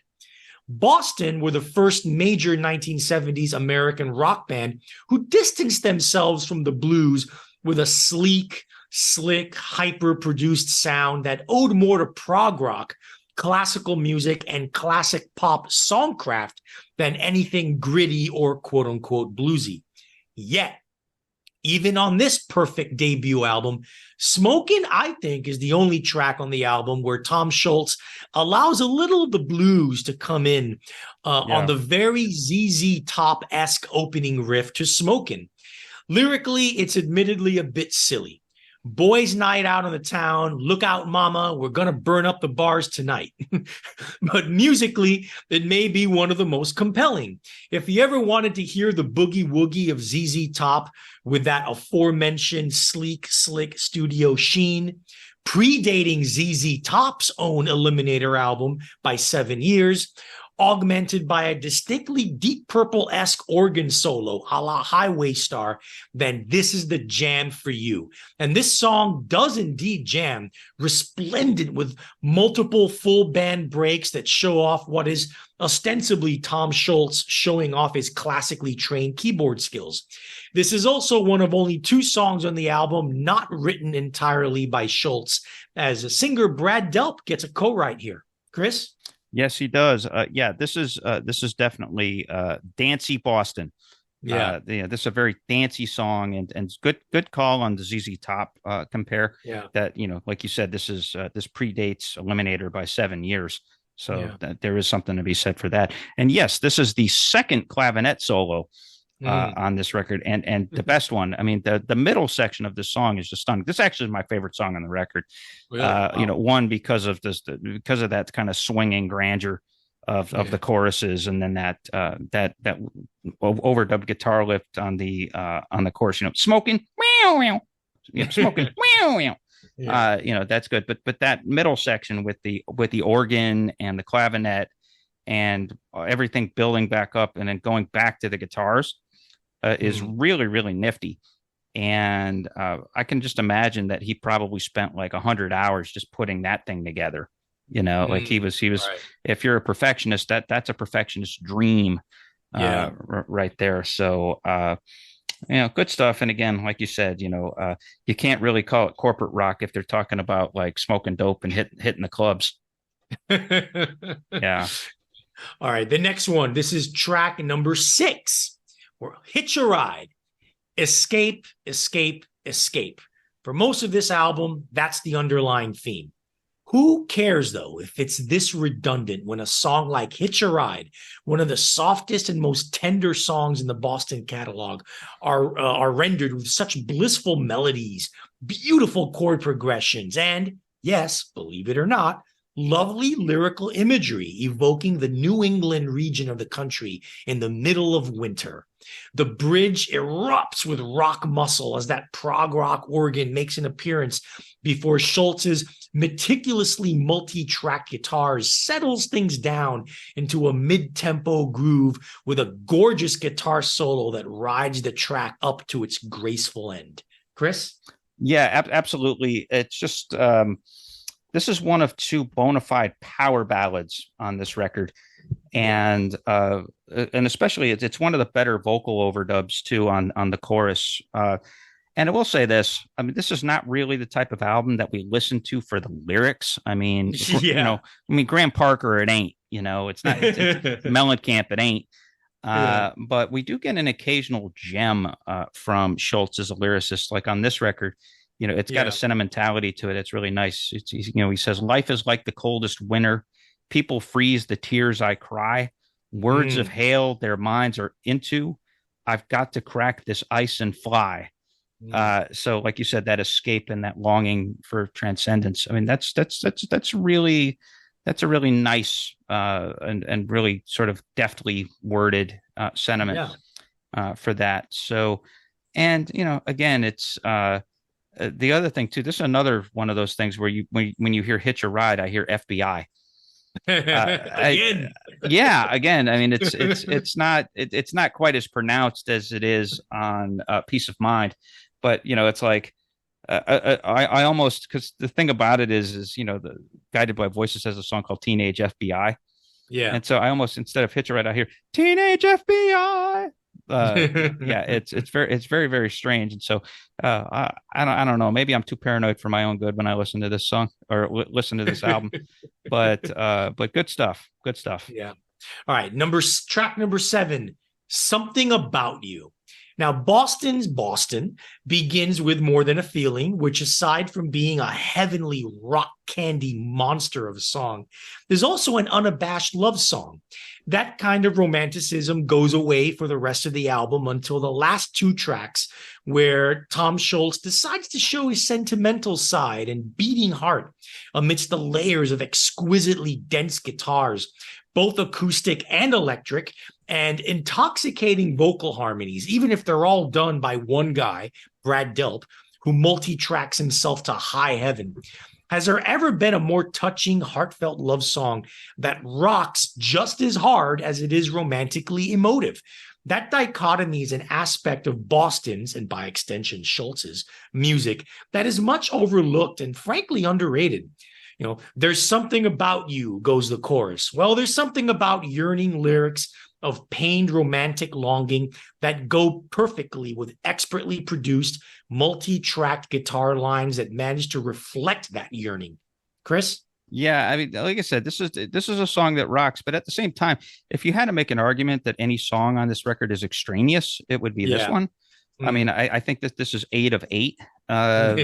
Boston were the first major 1970s American rock band who distanced themselves from the blues with a sleek, slick, hyper-produced sound that owed more to prog rock, classical music, and classic pop songcraft than anything gritty or quote-unquote bluesy. Yet, even on this perfect debut album, Smokin', I think, is the only track on the album where Tom Schultz allows a little of the blues to come in on the very ZZ Top-esque opening riff to Smokin'. Lyrically, it's admittedly a bit silly. Boys' night out on the town, look out, mama, we're going to burn up the bars tonight. But musically, it may be one of the most compelling. If you ever wanted to hear the boogie woogie of ZZ Top with that aforementioned sleek, slick studio sheen, predating ZZ Top's own Eliminator album by 7 years, augmented by a distinctly Deep Purple-esque organ solo a la Highway Star, then this is the jam for you. And this song does indeed jam, resplendent with multiple full band breaks that show off what is ostensibly Tom Scholz showing off his classically trained keyboard skills. This is also one of only 2 songs on the album not written entirely by Scholz, as a singer Brad Delp gets a co-write here. Chris? Yes, he does. Yeah, this is definitely dancey Boston. Yeah. This is a very dancey song, and good call on the ZZ Top compare. Yeah. That, like you said, this predates Eliminator by 7 years, so there is something to be said for that. And yes, this is the second clavinet solo on this record, and the best one. I mean, the middle section of this song is just stunning. This actually is my favorite song on the record. Really? Wow. One, because of because of that kind of swinging grandeur of the choruses, and then that overdubbed guitar lift on the chorus. Smoking, smoking, that's good. But that middle section with the organ and the clavinet and everything building back up and then going back to the guitars is really, really nifty. And I can just imagine that he probably spent like 100 hours just putting that thing together. Like he was. Right. If you're a perfectionist, that's a perfectionist dream, right there. So, good stuff. And again, like you said, you can't really call it corporate rock if they're talking about like smoking dope and hitting the clubs. Yeah. All right. The next one. This is track number 6. Or Hitch a Ride. Escape, escape, escape. For most of this album, that's the underlying theme. Who cares, though, if it's this redundant when a song like Hitch a Ride, one of the softest and most tender songs in the Boston catalog, are rendered with such blissful melodies, beautiful chord progressions, and, yes, believe it or not, lovely lyrical imagery evoking the New England region of the country in the middle of winter. The bridge erupts with rock muscle as that prog rock organ makes an appearance before Scholz's meticulously multi-track guitars settles things down into a mid-tempo groove with a gorgeous guitar solo that rides the track up to its graceful end. Chris? Yeah, absolutely. It's just this is one of 2 bona fide power ballads on this record. And especially it's one of the better vocal overdubs too on the chorus. And I will say this: I mean, this is not really the type of album that we listen to for the lyrics. I mean, Graham Parker, it ain't. It's not. It's Mellencamp, it ain't. But we do get an occasional gem from Scholz as a lyricist, like on this record. It's got a sentimentality to it. It's really nice. He says, "Life is like the coldest winter. People freeze the tears I cry. Words of hail their minds are into. I've got to crack this ice and fly." So like you said, that escape and that longing for transcendence. I mean, that's a really nice and really sort of deftly worded sentiment for that. So, and again, it's the other thing too. This is another one of those things where when you hear Hitch a Ride, I hear FBI. Again. I mean, it's not quite as pronounced as it is on Peace of Mind, but it's like I almost, because the thing about it is the Guided by Voices has a song called Teenage FBI, and so I almost, instead of Hitch a Ride, I hear Teenage FBI. It's very, very strange. And so I don't know, maybe I'm too paranoid for my own good when I listen to this song or listen to this album, but good stuff. Yeah. All right. Track number 7, Something About You. Now, Boston's Boston begins with More Than a Feeling, which, aside from being a heavenly rock candy monster of a song, there's also an unabashed love song. That kind of romanticism goes away for the rest of the album until the last 2 tracks, where Tom Scholz decides to show his sentimental side and beating heart amidst the layers of exquisitely dense guitars, both acoustic and electric, and intoxicating vocal harmonies, even if they're all done by one guy, Brad Delp, who multi-tracks himself to high heaven. Has there ever been a more touching, heartfelt love song that rocks just as hard as it is romantically emotive? That dichotomy is an aspect of Boston's, and by extension, Schultz's music that is much overlooked and frankly underrated. There's something about you, goes the chorus. Well, there's something about yearning lyrics of pained romantic longing that go perfectly with expertly produced, multi-tracked guitar lines that manage to reflect that yearning. Chris? Yeah, I mean, like I said, this is a song that rocks, but at the same time, if you had to make an argument that any song on this record is extraneous, it would be this Yeah. one. I mean, Mm. I think that this is 8 of 8 Yeah.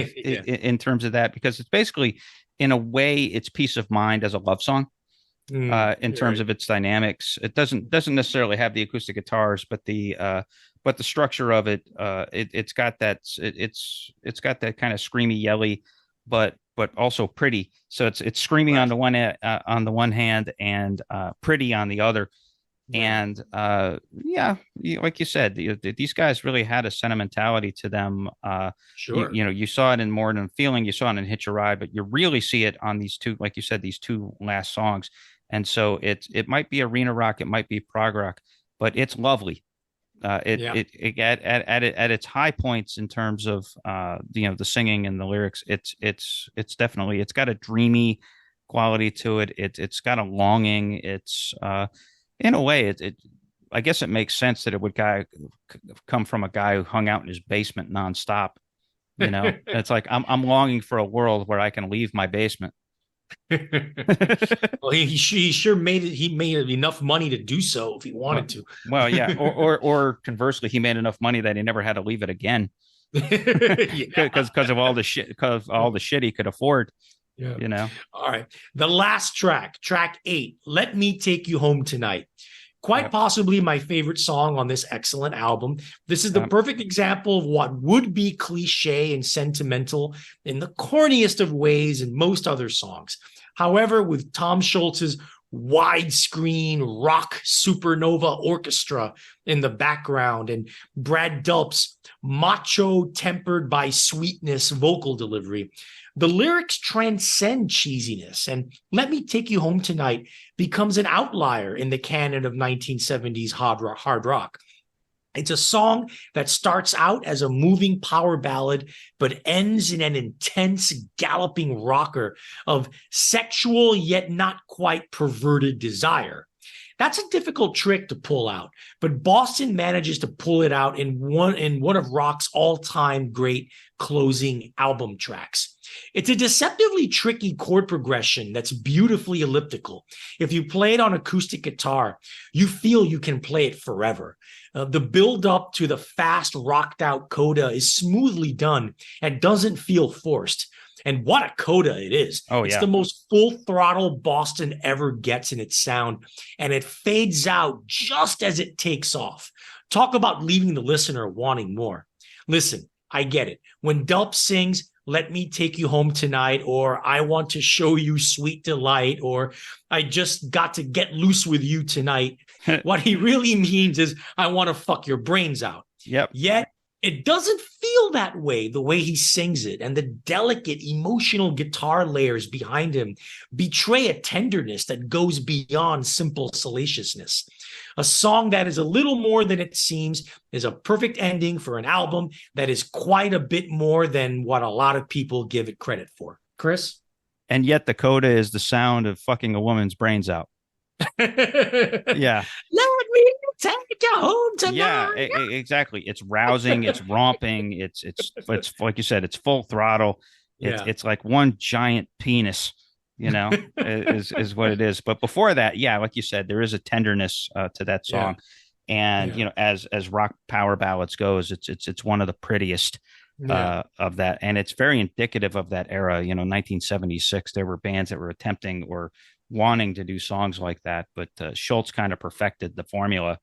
in terms of that, because it's basically, in a way, it's peace of mind as a love song. In You're terms right. of its dynamics, it doesn't necessarily have the acoustic guitars, but the structure of it, it's got it's got that kind of screamy, yelly, but also pretty. So it's screaming Right. on the one hand, and pretty on the other. Yeah. And yeah, like you said, these guys really had a sentimentality to them. Sure. You saw it in More Than Feeling, you saw it in Hitch a Ride, but you really see it on these two, like you said, these two last songs. And so it might be arena rock, it might be prog rock, but it's lovely. Yeah. At its high points in terms of the singing and the lyrics, it's definitely, it's got a dreamy quality to it. It's got a longing. It's in a way, I guess it makes sense that it would come from a guy who hung out in his basement nonstop. It's like I'm longing for a world where I can leave my basement. Well, he sure made it. He made enough money to do so if he Well, wanted to. well, yeah, or conversely, he made enough money that he never had to leave it again Yeah. because of all the shit he could afford. Yeah. You know. All right. The last track, track 8, Let Me Take You Home Tonight. Quite Yep. possibly my favorite song on this excellent album. This is the Yep. perfect example of what would be cliche and sentimental in the corniest of ways in most other songs. However, with Tom Scholz's widescreen rock supernova orchestra in the background and Brad Delp's macho tempered by sweetness vocal delivery, the lyrics transcend cheesiness, and Let Me Take You Home Tonight becomes an outlier in the canon of 1970s hard rock. It's a song that starts out as a moving power ballad, but ends in an intense galloping rocker of sexual yet not quite perverted desire. That's a difficult trick to pull out, but Boston manages to pull it out in one of rock's all-time great closing album tracks. It's a deceptively tricky chord progression that's beautifully elliptical. If you play it on acoustic guitar, you feel you can play it forever. The build up to the fast rocked out coda is smoothly done and doesn't feel forced. And what a coda it is. Oh It's yeah. the most full throttle Boston ever gets in its sound, and it fades out just as it takes off. Talk about leaving the listener wanting more. Listen, I get it. When Delp sings, Let Me Take You Home Tonight, or I Want to Show You Sweet Delight, or I Just Got to Get Loose with You Tonight, what he really means is, I want to fuck your brains out. Yep. Yet, it doesn't feel that way, the way he sings it, and the delicate emotional guitar layers behind him betray a tenderness that goes beyond simple salaciousness. A song that is a little more than it seems is a perfect ending for an album that is quite a bit more than what a lot of people give it credit for. Chris? And yet the coda is the sound of fucking a woman's brains out. Let Yeah. me take you home tonight. Yeah, exactly. It's rousing, it's romping, it's like you said, it's full throttle. It's Yeah. it's like one giant penis, is what it is. But before that, yeah, like you said, there is a tenderness to that Yeah. song. And Yeah. as rock power ballads goes, it's one of the prettiest Yeah. of that. And it's very indicative of that era. 1976, there were bands that were attempting or wanting to do songs like that, but Schultz kind of perfected the formula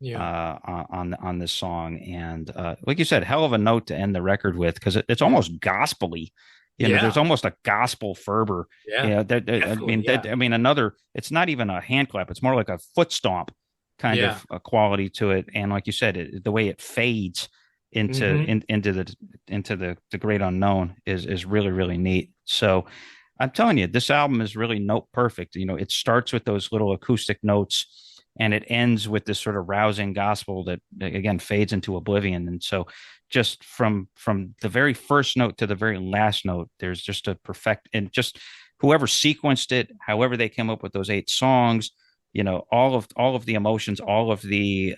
Yeah. on this song. And like you said, hell of a note to end the record with, because it's almost gospely. There's Yeah. almost a gospel fervor. Yeah. I Definitely, mean, yeah. another. It's not even a hand clap. It's more like a foot stomp kind Yeah. of a quality to it. And like you said, the way it fades into Mhm. into the great unknown is really really neat. So I'm telling you, this album is really note perfect. You know, it starts with those little acoustic notes and it ends with this sort of rousing gospel that again fades into oblivion. And so just from the very first note to the very last note, there's just a perfect and just whoever sequenced it, however they came up with those 8 songs, you know, all of the emotions, all of the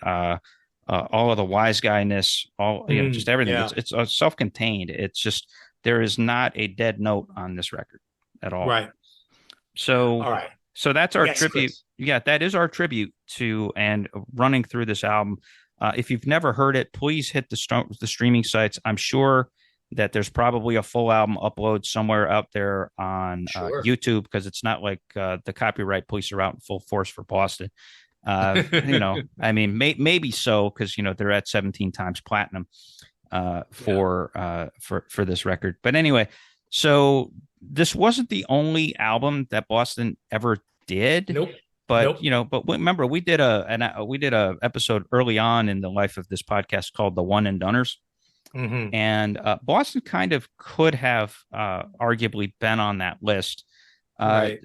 wise guyness, all you know, just everything. Yeah. It's self-contained. It's just there is not a dead note on this record at all. Right. So All right. so that's our Yes, tribute. Chris. Yeah, that is our tribute to and running through this album. If you've never heard it, please hit the streaming sites. I'm sure that there's probably a full album upload somewhere out there on Sure. YouTube because it's not like the copyright police are out in full force for Boston. You know, I mean, maybe so because you know they're at 17 times platinum Yeah. for this record. But anyway, so this wasn't the only album that Boston ever did. Nope. But Nope. you know, but remember, we did a episode early on in the life of this podcast called "The One and Doneers," Hmm. and Boston kind of could have arguably been on that list. Uh, Right.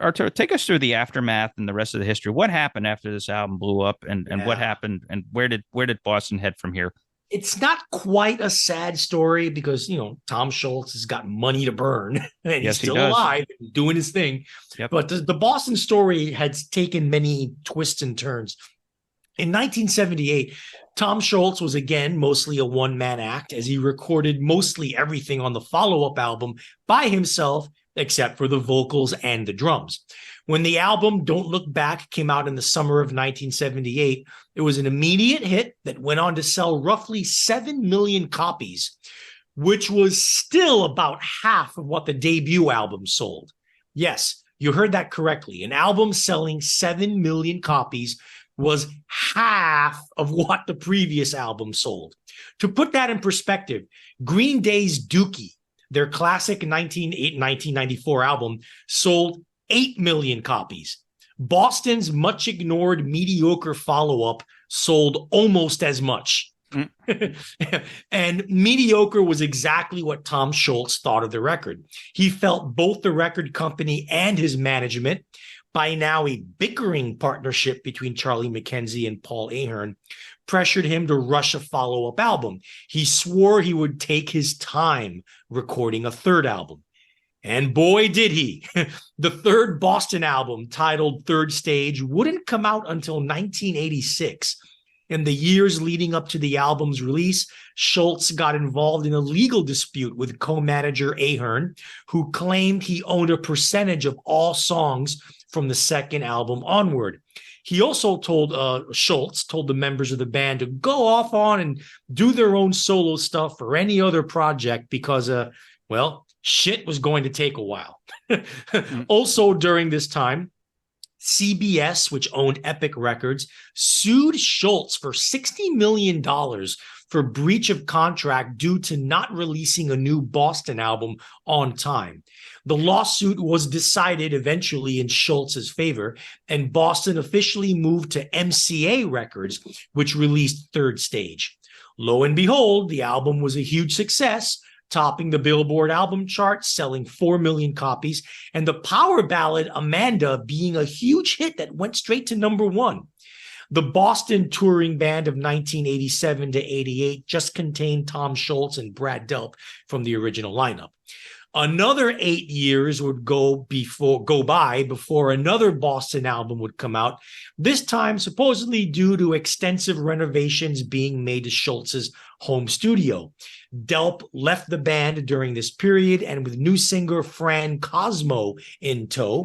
Arturo, take us through the aftermath and the rest of the history. What happened after this album blew up, and what Yeah. happened, and where did Boston head from here? It's not quite a sad story because, Tom Schultz has got money to burn and he's Yes, he still does. alive doing his thing. Yep. But the Boston story has taken many twists and turns. In 1978, Tom Schultz was again mostly a one-man act as he recorded mostly everything on the follow-up album by himself, except for the vocals and the drums. When the album Don't Look Back came out in the summer of 1978, it was an immediate hit that went on to sell roughly 7 million copies, which was still about half of what the debut album sold. Yes, you heard that correctly. An album selling 7 million copies was half of what the previous album sold. To put that in perspective, Green Day's Dookie, their classic 1994 album, sold 8 million copies. Boston's much ignored mediocre follow-up sold almost as much. And mediocre was exactly what Tom Schultz thought of the record. He felt both the record company and his management, by now a bickering partnership between Charlie McKenzie and Paul Ahern, pressured him to rush a follow-up album. He swore he would take his time recording a third album. And boy, did he. The third Boston album, titled Third Stage, wouldn't come out until 1986. In the years leading up to the album's release, Schultz got involved in a legal dispute with co-manager Ahern, who claimed he owned a percentage of all songs from the second album onward. He also Schultz told the members of the band to go off on and do their own solo stuff or any other project because, shit was going to take a while. Also during this time, CBS, which owned Epic Records, sued Schultz for $60 million for breach of contract due to not releasing a new Boston album on time. The lawsuit was decided eventually in Schultz's favor, and Boston officially moved to MCA Records, which released Third Stage. Lo and behold, the album was a huge success, topping the Billboard album chart, selling 4 million copies, and the power ballad Amanda being a huge hit that went straight to number 1. The Boston touring band of 1987 to 88 just contained Tom Schultz and Brad Delp from the original lineup. Another 8 years would go by before another Boston album would come out, this time supposedly due to extensive renovations being made to Schultz's home studio. Delp left the band during this period, and with new singer Fran Cosmo in tow,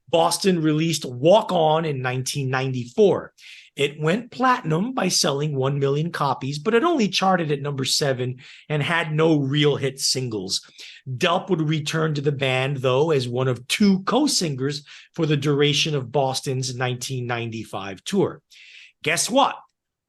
Boston released Walk On in 1994. It went platinum by selling 1 million copies, but it only charted at number 7 and had no real hit singles. Delp would return to the band, though, as one of 2 co-singers for the duration of Boston's 1995 tour. Guess what?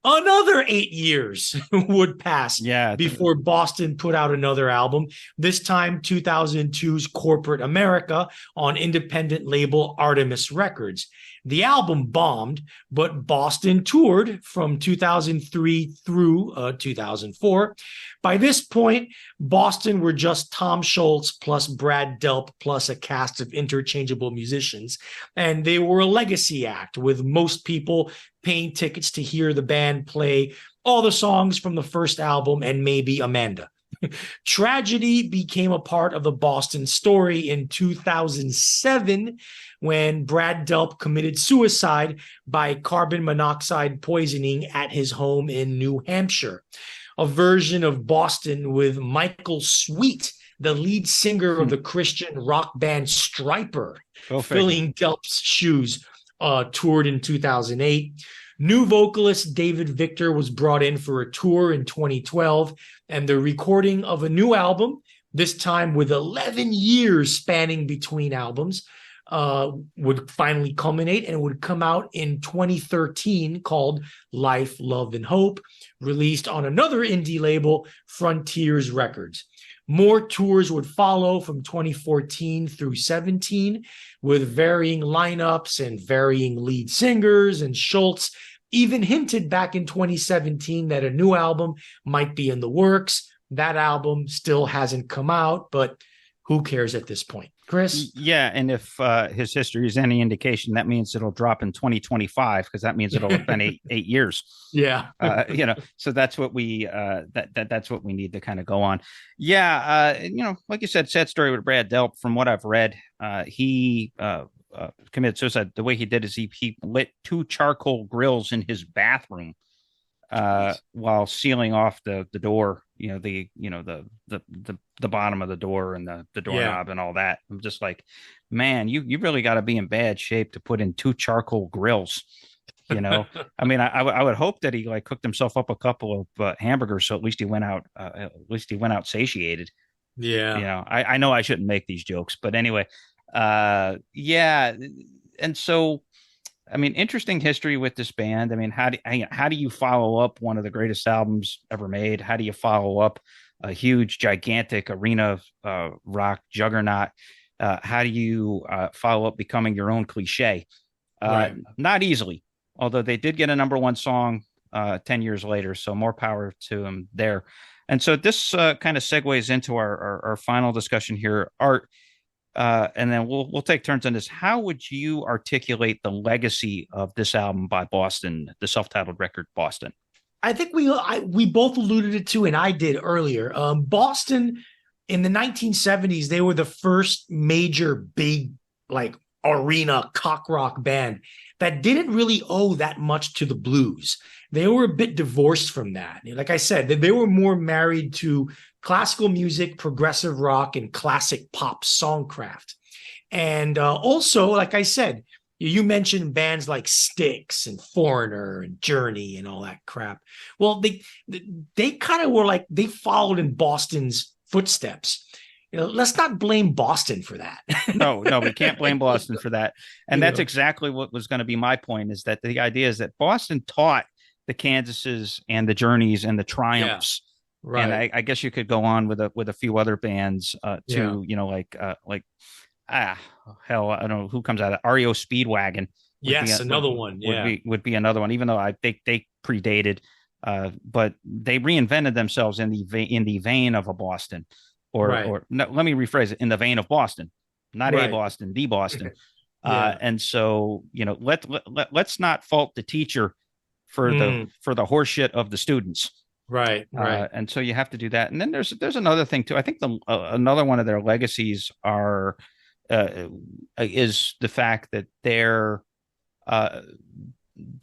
Another 8 years would pass before Boston put out another album, this time 2002's Corporate America on independent label Artemis Records. The album bombed, but Boston toured from 2003 through 2004, By this point, Boston were just Tom Schultz plus Brad Delp plus a cast of interchangeable musicians, and they were a legacy act, with most people paying tickets to hear the band play all the songs from the first album and maybe Amanda. Tragedy became a part of the Boston story in 2007 when Brad Delp committed suicide by carbon monoxide poisoning at his home in New Hampshire. A version of Boston with Michael Sweet, the lead singer of the Christian rock band Striper, filling Delp's shoes, toured in 2008. New vocalist David Victor was brought in for a tour in 2012, and the recording of a new album, this time with 11 years spanning between albums, would finally culminate, and it would come out in 2013 called Life, Love, and Hope, released on another indie label, Frontiers Records. More tours would follow from 2014 through 17 with varying lineups and varying lead singers, and Schultz even hinted back in 2017 that a new album might be in the works. That album still hasn't come out, but who cares at this point? Chris? Yeah, and if his history is any indication, that means it'll drop in 2025, because that means it'll have been eight years. Yeah, so that's what we that's what we need to kind of go on. Yeah, like you said, sad story with Brad Delp. From what I've read, he committed suicide. The way he did is he lit 2 charcoal grills in his bathroom while sealing off the door, the bottom of the door and the doorknob and all that. I'm just like, man, you really got to be in bad shape to put in 2 charcoal grills. I mean, I would hope that he like cooked himself up a couple of hamburgers, so at least he went out satiated. Yeah. I know I shouldn't make these jokes, but anyway, yeah. And so, I mean, interesting history with this band. I mean, how do you follow up one of the greatest albums ever made? How do you follow up a huge, gigantic arena rock juggernaut? How do you follow up becoming your own cliche? Right. Not easily, although they did get a #1 song 10 years later, so more power to them there. And so this kind of segues into our final discussion here, Art. And then we'll take turns on this. How would you articulate the legacy of this album by Boston, the self-titled record Boston? I think we both alluded it to, and I did earlier. Boston in the 1970s, they were the first major big like arena cock rock band that didn't really owe that much to the blues. They were a bit divorced from that. Like I said, they were more married to classical music, progressive rock, and classic pop songcraft. And also, like I said, you mentioned bands like Styx and Foreigner and Journey and all that crap. Well, they kind of were like, they followed in Boston's footsteps. Let's not blame Boston for that. No, we can't blame Boston for that. And that's exactly what was going to be my point, is that the idea is that Boston taught the Kansases and the Journeys and the Triumphs. Yeah. Right. And I guess you could go on with a few other bands hell, I don't know who comes out of REO Speedwagon. Yes, another one. Yeah, would be another one, even though I think they predated, but they reinvented themselves in the vein of a Boston, or no, let me rephrase it, in the vein of Boston, not a Boston, the Boston. And so let's not fault the teacher for the horseshit of the students. Right. And so you have to do that. And then there's another thing too. I think another one of their legacies is the fact that their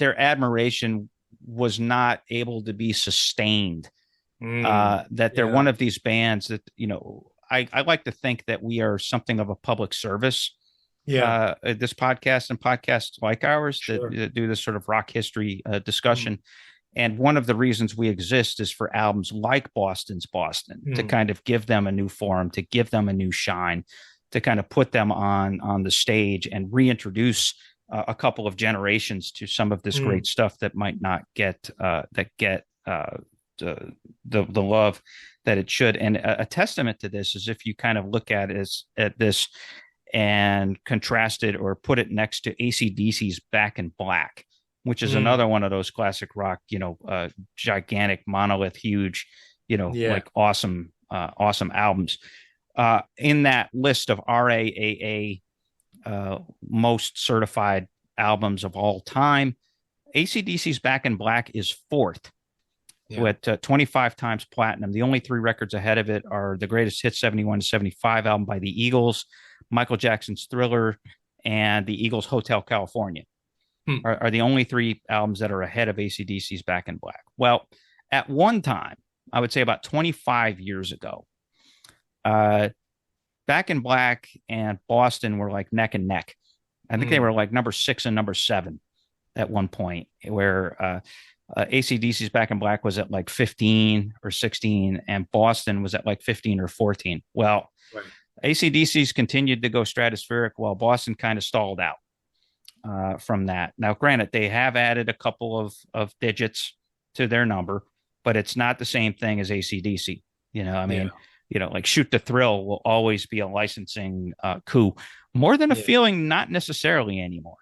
admiration was not able to be sustained. That they're one of these bands that, I like to think that we are something of a public service. This podcast and podcasts like ours that do this sort of rock history discussion. And one of the reasons we exist is for albums like Boston's Boston to kind of give them a new forum, to give them a new shine, to kind of put them on the stage and reintroduce a couple of generations to some of this great stuff that might not get the love that it should. And a testament to this is if you kind of look at this and contrast it or put it next to AC/DC's Back in Black, which is another one of those classic rock, gigantic monolith, huge, Yeah. like awesome albums. In that list of RAAA most certified albums of all time, AC/DC's Back in Black is fourth Yeah. with 25 times platinum. The only three records ahead of it are the Greatest Hits 71 to 75 album by the Eagles, Michael Jackson's Thriller, and the Eagles' Hotel California. Are the only three albums that are ahead of AC/DC's Back in Black. Well, at one time, I would say about 25 years ago, Back in Black and Boston were like neck and neck. I think they were like number 6 and number 7 at one point, where AC/DC's Back in Black was at like 15 or 16, and Boston was at like 15 or 14. Well, right. AC/DC's continued to go stratospheric while Boston kind of stalled out from that. Now, granted, they have added a couple of digits to their number, but it's not the same thing as AC/DC. Like Shoot the Thrill will always be a licensing coup. More than a feeling, not necessarily anymore.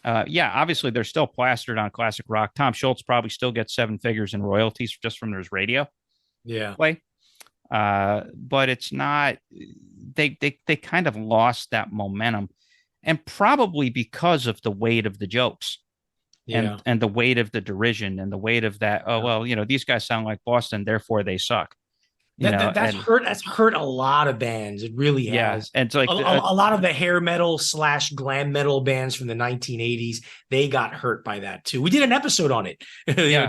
Obviously, they're still plastered on classic rock. Tom Schultz probably still gets 7 figures in royalties just from their radio play. But it's not, they kind of lost that momentum, and probably because of the weight of the jokes and the weight of the derision and the weight of that. Oh, well, these guys sound like Boston, therefore they suck. That's hurt a lot of bands. It really has. And it's like a lot of the hair metal / glam metal bands from the 1980s, they got hurt by that too. We did an episode on it.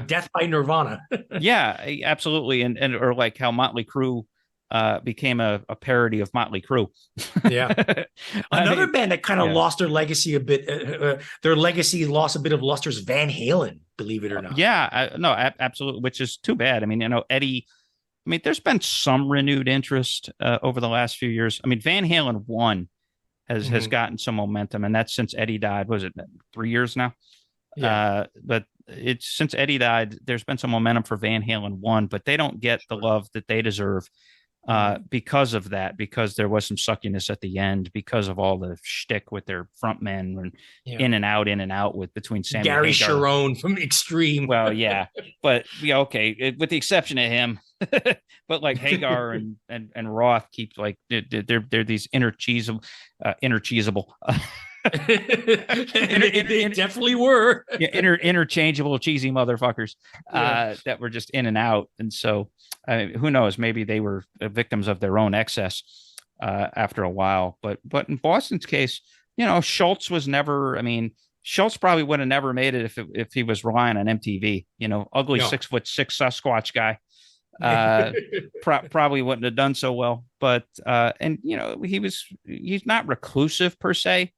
Death by Nirvana. Yeah, absolutely. And or like how Motley Crue became a parody of Motley Crue. Another band that kind of lost their legacy a bit. Their legacy lost a bit of luster is Van Halen, believe it or not. Absolutely, which is too bad. I mean, Eddie. I mean, there's been some renewed interest over the last few years. I mean, Van Halen 1 has gotten some momentum, and that's since Eddie died. Was it 3 years now? But it's since Eddie died, there's been some momentum for Van Halen 1, but they don't get the love that they deserve because of that, because there was some suckiness at the end, because of all the shtick with their frontmen and in and out with between Sammy Gary Hagar. Cherone from Extreme. Well, yeah, but okay, with the exception of him. But like Hagar and Roth keep like they're these interchangeable. They definitely were interchangeable cheesy motherfuckers that were just in and out. And so who knows, maybe they were victims of their own excess after a while. But in Boston's case, Schultz was never, Schultz probably would have never made it if he was relying on MTV, ugly 6'6" Sasquatch guy. Probably wouldn't have done so well, but he's not reclusive per se,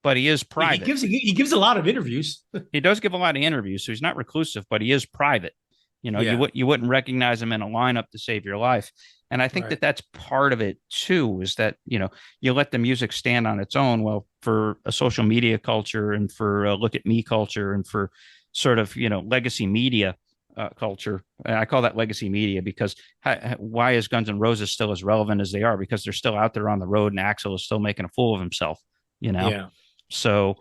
but he is private. He gives a lot of interviews. He does give a lot of interviews, so he's not reclusive, but he is private. You wouldn't recognize him in a lineup to save your life. And I think that's part of it too, is that, you let the music stand on its own. Well, for a social media culture and for a look at me culture and for sort of, legacy media culture. I call that legacy media because why is Guns N' Roses still as relevant as they are? Because they're still out there on the road and Axl is still making a fool of himself, So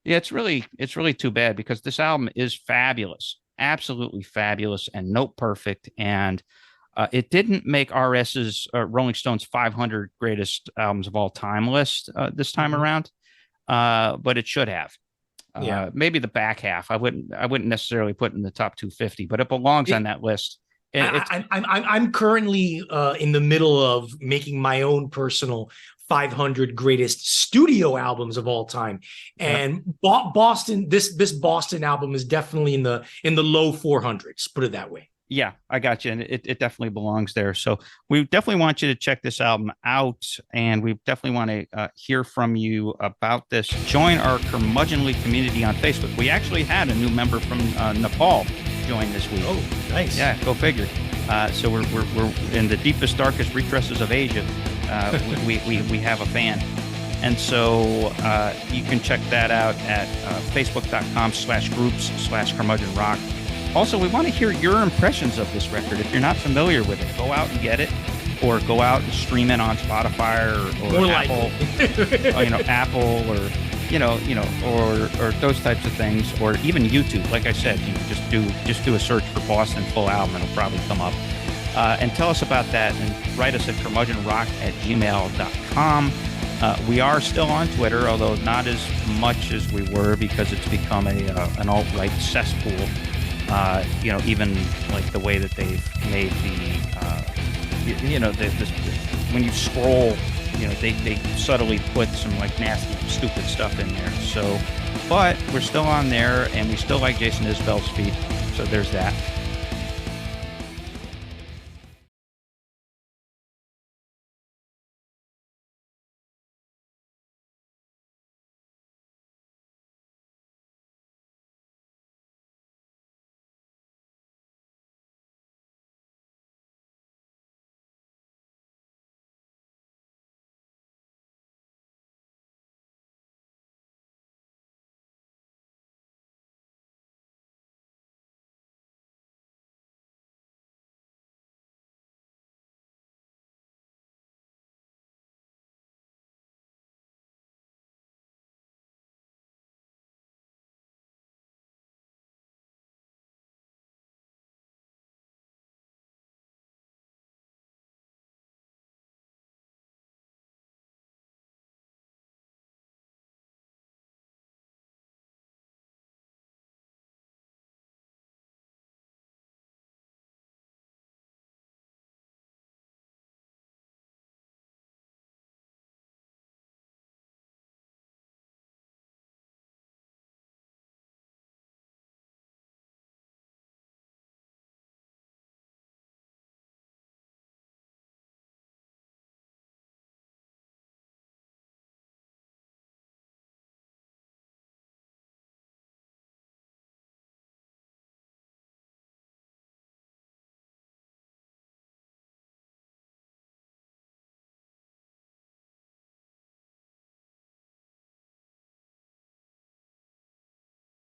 it's really too bad, because this album is fabulous, absolutely fabulous and note perfect. And it didn't make RS's Rolling Stone's 500 greatest albums of all time list this time around, but it should have. Maybe the back half. I wouldn't necessarily put in the top 250, but it belongs on that list. I'm currently in the middle of making my own personal 500 greatest studio albums of all time, and Boston. This Boston album is definitely in the low 400s. Put it that way. Yeah, I got you. And it definitely belongs there. So we definitely want you to check this album out. And we definitely want to hear from you about this. Join our Curmudgeonly community on Facebook. We actually had a new member from Nepal join this week. Oh, nice. Yeah, go figure. So we're in the deepest, darkest recesses of Asia. We have a fan. And so you can check that out at facebook.com/groups/Curmudgeon Rock. Also, we want to hear your impressions of this record. If you're not familiar with it, go out and get it, or go out and stream it on Spotify or Apple, Apple, or those types of things, or even YouTube. Like I said, just do a search for Boston full album, and it'll probably come up. And tell us about that and write us at curmudgeonrock@gmail.com. We are still on Twitter, although not as much as we were because it's become an alt-right cesspool. Even like the way that they've made when you scroll, they subtly put some like nasty, stupid stuff in there. So, but we're still on there, and we still like Jason Isbell's feed. So there's that.